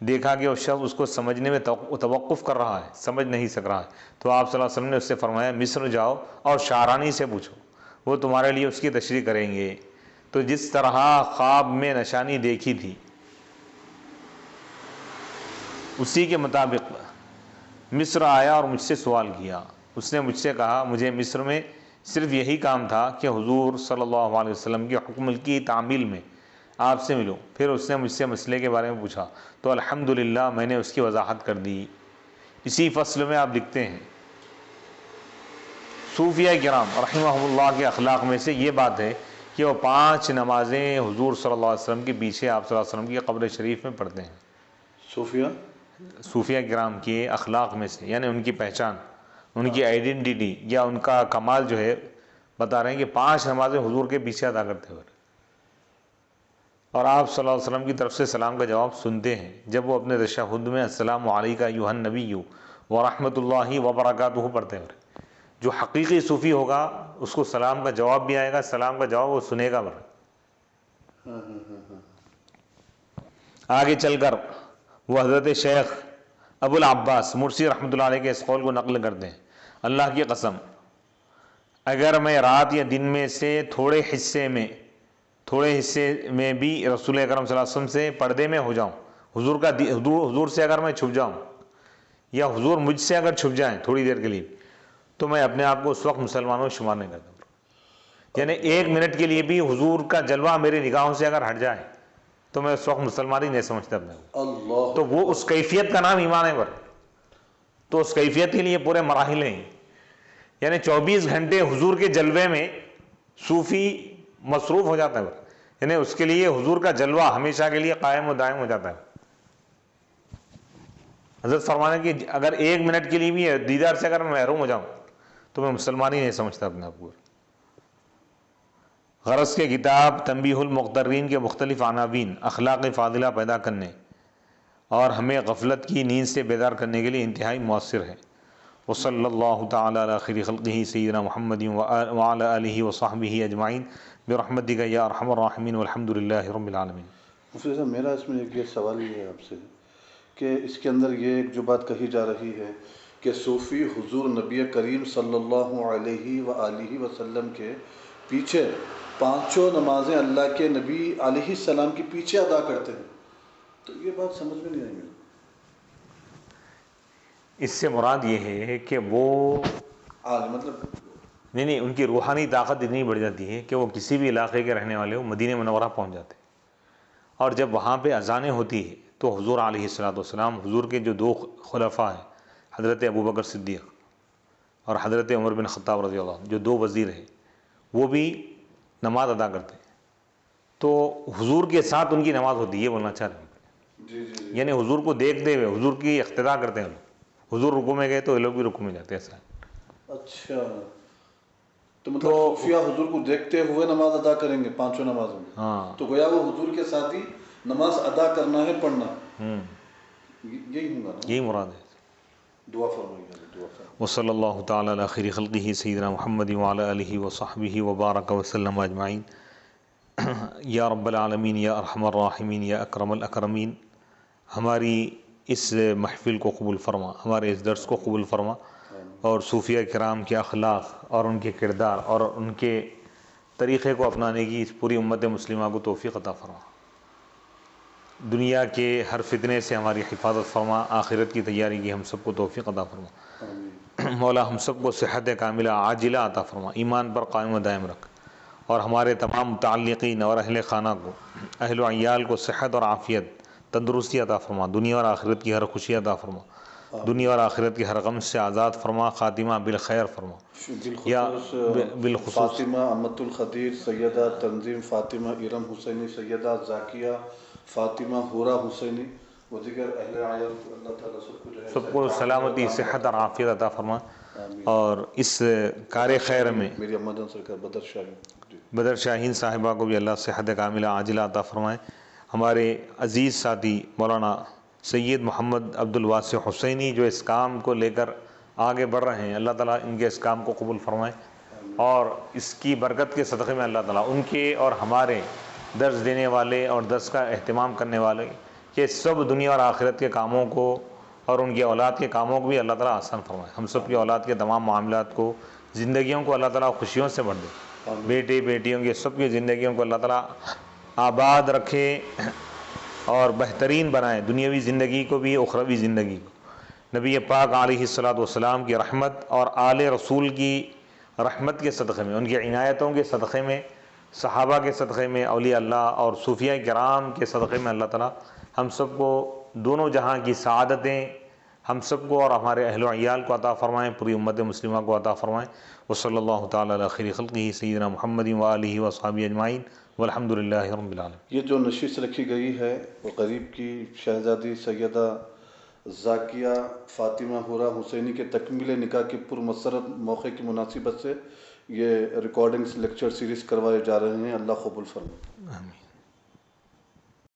دیکھا کہ وہ شخص اس کو سمجھنے میں توقف کر رہا ہے، سمجھ نہیں سک رہا ہے، تو آپ صلی اللہ علیہ وسلم نے اس سے فرمایا مصر جاؤ اور شعرانی سے پوچھو، وہ تمہارے لیے اس کی تشریح کریں گے۔ تو جس طرح خواب میں نشانی دیکھی تھی اسی کے مطابق مصر آیا اور مجھ سے سوال کیا۔ اس نے مجھ سے کہا مجھے مصر میں صرف یہی کام تھا کہ حضور صلی اللہ علیہ وسلم کی حکم کی تعمیل میں آپ سے ملوں۔ پھر اس نے مجھ سے مسئلے کے بارے میں پوچھا تو الحمدللہ میں نے اس کی وضاحت کر دی۔ اسی فصل میں آپ لکھتے ہیں صوفیہ کرام رحمہ اللہ کے اخلاق میں سے یہ بات ہے کہ وہ 5 نمازیں حضور صلی اللہ علیہ وسلم کے پیچھے آپ صلی اللہ علیہ وسلم کی قبر شریف میں پڑھتے ہیں۔ صوفیہ صوفیہ کرام کے اخلاق میں سے، یعنی ان کی پہچان، ان کی آئیڈینٹی یا ان کا کمال جو ہے، بتا رہے ہیں کہ 5 نمازیں حضور کے پیچھے ادا کرتے ہوئے اور آپ صلی اللہ علیہ وسلم کی طرف سے سلام کا جواب سنتے ہیں جب وہ اپنے تشہد میں السلام علیکہ ایھا النبی ورحمۃ اللہ وبرکاتہ پڑھتے ہیں۔ جو حقیقی صوفی ہوگا اس کو سلام کا جواب بھی آئے گا، سلام کا جواب وہ سنے گا۔ آگے چل کر وہ حضرت شیخ ابو العباس مرسی رحمۃ اللہ علیہ کے اس قول کو نقل کرتے ہیں اللہ کی قسم اگر میں رات یا دن میں سے تھوڑے حصے میں بھی رسول اکرم صلی اللہ علیہ وسلم سے پردے میں ہو جاؤں، حضور سے اگر میں چھپ جاؤں یا حضور مجھ سے اگر چھپ جائیں تھوڑی دیر کے لیے، تو میں اپنے آپ کو اس وقت مسلمانوں میں شمار نہیں کرتا۔ یعنی 1 منٹ کے لیے بھی حضور کا جلوہ میری نگاہوں سے اگر ہٹ جائے تو میں اس وقت مسلمان ہی نہیں سمجھتا اپنے کو۔ اللہ تو وہ اس کیفیت کا نام ایمان ہے۔ تو اس کیفیت کے لیے پورے مراحل ہیں، یعنی 24 گھنٹے حضور کے جلوے میں صوفی مصروف ہو جاتا ہے، یعنی اس کے لیے حضور کا جلوہ ہمیشہ کے لیے قائم و دائم ہو جاتا ہے۔ حضرت فرمانے کہ اگر 1 منٹ کے لیے بھی دیدار سے اگر میں محروم ہو جاؤں تو میں مسلمان ہی نہیں سمجھتا اپنے آپ کو۔ غرض کے کتاب تنبیہ المغترین کے مختلف عناوین اخلاق فاضلہ پیدا کرنے اور ہمیں غفلت کی نیند سے بیدار کرنے کے لیے انتہائی مؤثر ہے۔ وصلی اللہ تعالی علی خیر خلقہ سیدنا محمد وعلی آلہ وصحبہ اجمعین برحمتک یا ارحم الراحمین والحمد للہ رب العالمین۔ مفتی صاحب میرا اس میں ایک یہ سوال یہ ہے آپ سے کہ اس کے اندر یہ ایک جو بات کہی جا رہی ہے کہ صوفی حضور نبی کریم صلی اللہ علیہ وآلہ وسلم کے پیچھے 5 نمازیں اللہ کے نبی علیہ السلام کے پیچھے ادا کرتے ہیں، تو یہ بات سمجھ میں نہیں آئی میرے۔ اس سے مراد یہ ہے کہ وہ مطلب نہیں ان کی روحانی طاقت اتنی بڑھ جاتی ہے کہ وہ کسی بھی علاقے کے رہنے والے ہو مدینہ منورہ پہنچ جاتے ہیں، اور جب وہاں پہ اذانیں ہوتی ہے تو حضور علیہ الصلوۃ والسلام، حضور کے جو 2 خلفاء ہیں حضرت ابوبکر صدیق اور حضرت عمر بن خطاب رضی اللہ عنہ، جو 2 وزیر ہیں، وہ بھی نماز ادا کرتے ہیں، تو حضور کے ساتھ ان کی نماز ہوتی ہے، یہ بولنا چاہ رہے ہیں۔ جی یعنی حضور کو دیکھتے ہوئے حضور کی اقتداء کرتے ہیں لوگ، حضور رکوع میں گئے تو یہ لوگ بھی رکوع میں جاتے ہیں، ایسا ہے۔ اچھا، تو مطلب صوفیہ حضور کو دیکھتے ہوئے نماز ادا کریں گے 5 نمازوں میں، ہاں، تو گویا وہ حضور کے ساتھ ہی نماز ادا کرنا ہے، پڑھنا یہی ہوگا نا؟ یہی مراد ہے۔ دعا فرمائیے، دعا فرمائیے۔ وصلی اللہ تعالی علی خیر خلقہ سیدنا محمد وعلی آلہ وصحبہ وبارک وسلم اجمعین۔ یا رب العالمین یا ارحم الراحمین یا اکرم الاکرمین، ہماری اس محفل کو قبول فرما، ہمارے اس درس کو قبول فرما، اور صوفیہ کرام کے اخلاق اور ان کے کردار اور ان کے طریقے کو اپنانے کی اس پوری امت مسلمہ کو توفیق عطا فرما۔ دنیا کے ہر فتنے سے ہماری حفاظت فرما، آخرت کی تیاری کی ہم سب کو توفیق عطا فرما۔ مولا ہم سب کو صحت کاملہ عاجلہ عطا فرما، ایمان پر قائم و دائم رکھ، اور ہمارے تمام متعلقین اور اہل خانہ کو، اہل و عیال کو صحت اور عافیت، تندرستی عطا فرما، دنیا اور آخرت کی ہر خوشی عطا فرما، دنیا اور آخرت کی ہر غم سے آزاد فرما، خاتمہ بالخیر فرما۔ بالخصوص فاطمہ امت الخدیر، سیدہ تنظیم فاطمہ ارم حسینی، سیدہ زاکیہ فاطمہ حورہ حسینی و دیگر اہل عیال کو اللہ تعالیٰ سب کو سلامتی، صحت اور عافیت عطا فرما، اور اس کار خیر میں میری اماں جان سرکار بدر شاہین صاحبہ کو بھی اللہ صحت کاملہ عاجلہ عطا فرمائے۔ ہمارے عزیز ساتھی مولانا سید محمد عبد الواسع حسینی جو اس کام کو لے کر آگے بڑھ رہے ہیں، اللہ تعالیٰ ان کے اس کام کو قبول فرمائے، اور اس کی برکت کے صدقے میں اللہ تعالیٰ ان کے اور ہمارے درس دینے والے اور درس کا اہتمام کرنے والے کہ سب دنیا اور آخرت کے کاموں کو اور ان کی اولاد کے کاموں کو بھی اللہ تعالیٰ آسان فرمائے. ہم سب کی اولاد کے تمام معاملات کو، زندگیوں کو اللہ تعالیٰ خوشیوں سے بھر دے. بیٹے بیٹیوں کی سب کی زندگیوں کو اللہ تعالیٰ آباد رکھے اور بہترین بنائے، دنیاوی زندگی کو بھی اخروی زندگی کو. نبی پاک علیہ الصلاۃ والسلام کی رحمت اور آل رسول کی رحمت کے صدقے میں، ان کی عنایتوں کے صدقے میں، صحابہ کے صدقے میں، اولیاء اللہ اور صوفیاء کرام کے صدقے میں اللہ تعالیٰ ہم سب کو دونوں جہاں کی سعادتیں ہم سب کو اور ہمارے اہل و عیال کو عطا فرمائیں، پوری امت مسلمہ کو عطا فرمائیں. وصلی اللہ تعالیٰ علی خیر خلقہ سیدنا محمد وآلہ وصحبہ اجمعین والحمد للہ رب العالمین. یہ جو نشست رکھی گئی ہے وہ قریب کی شہزادی سیدہ ذاکیہ فاطمہ حورہ حسینی کے تکمیل نکاح کی پرمسرت موقع کی مناسبت سے یہ ریکارڈنگز لیکچر سیریز کروائے جا رہے ہیں. اللہ قبول فرمائے. آمین.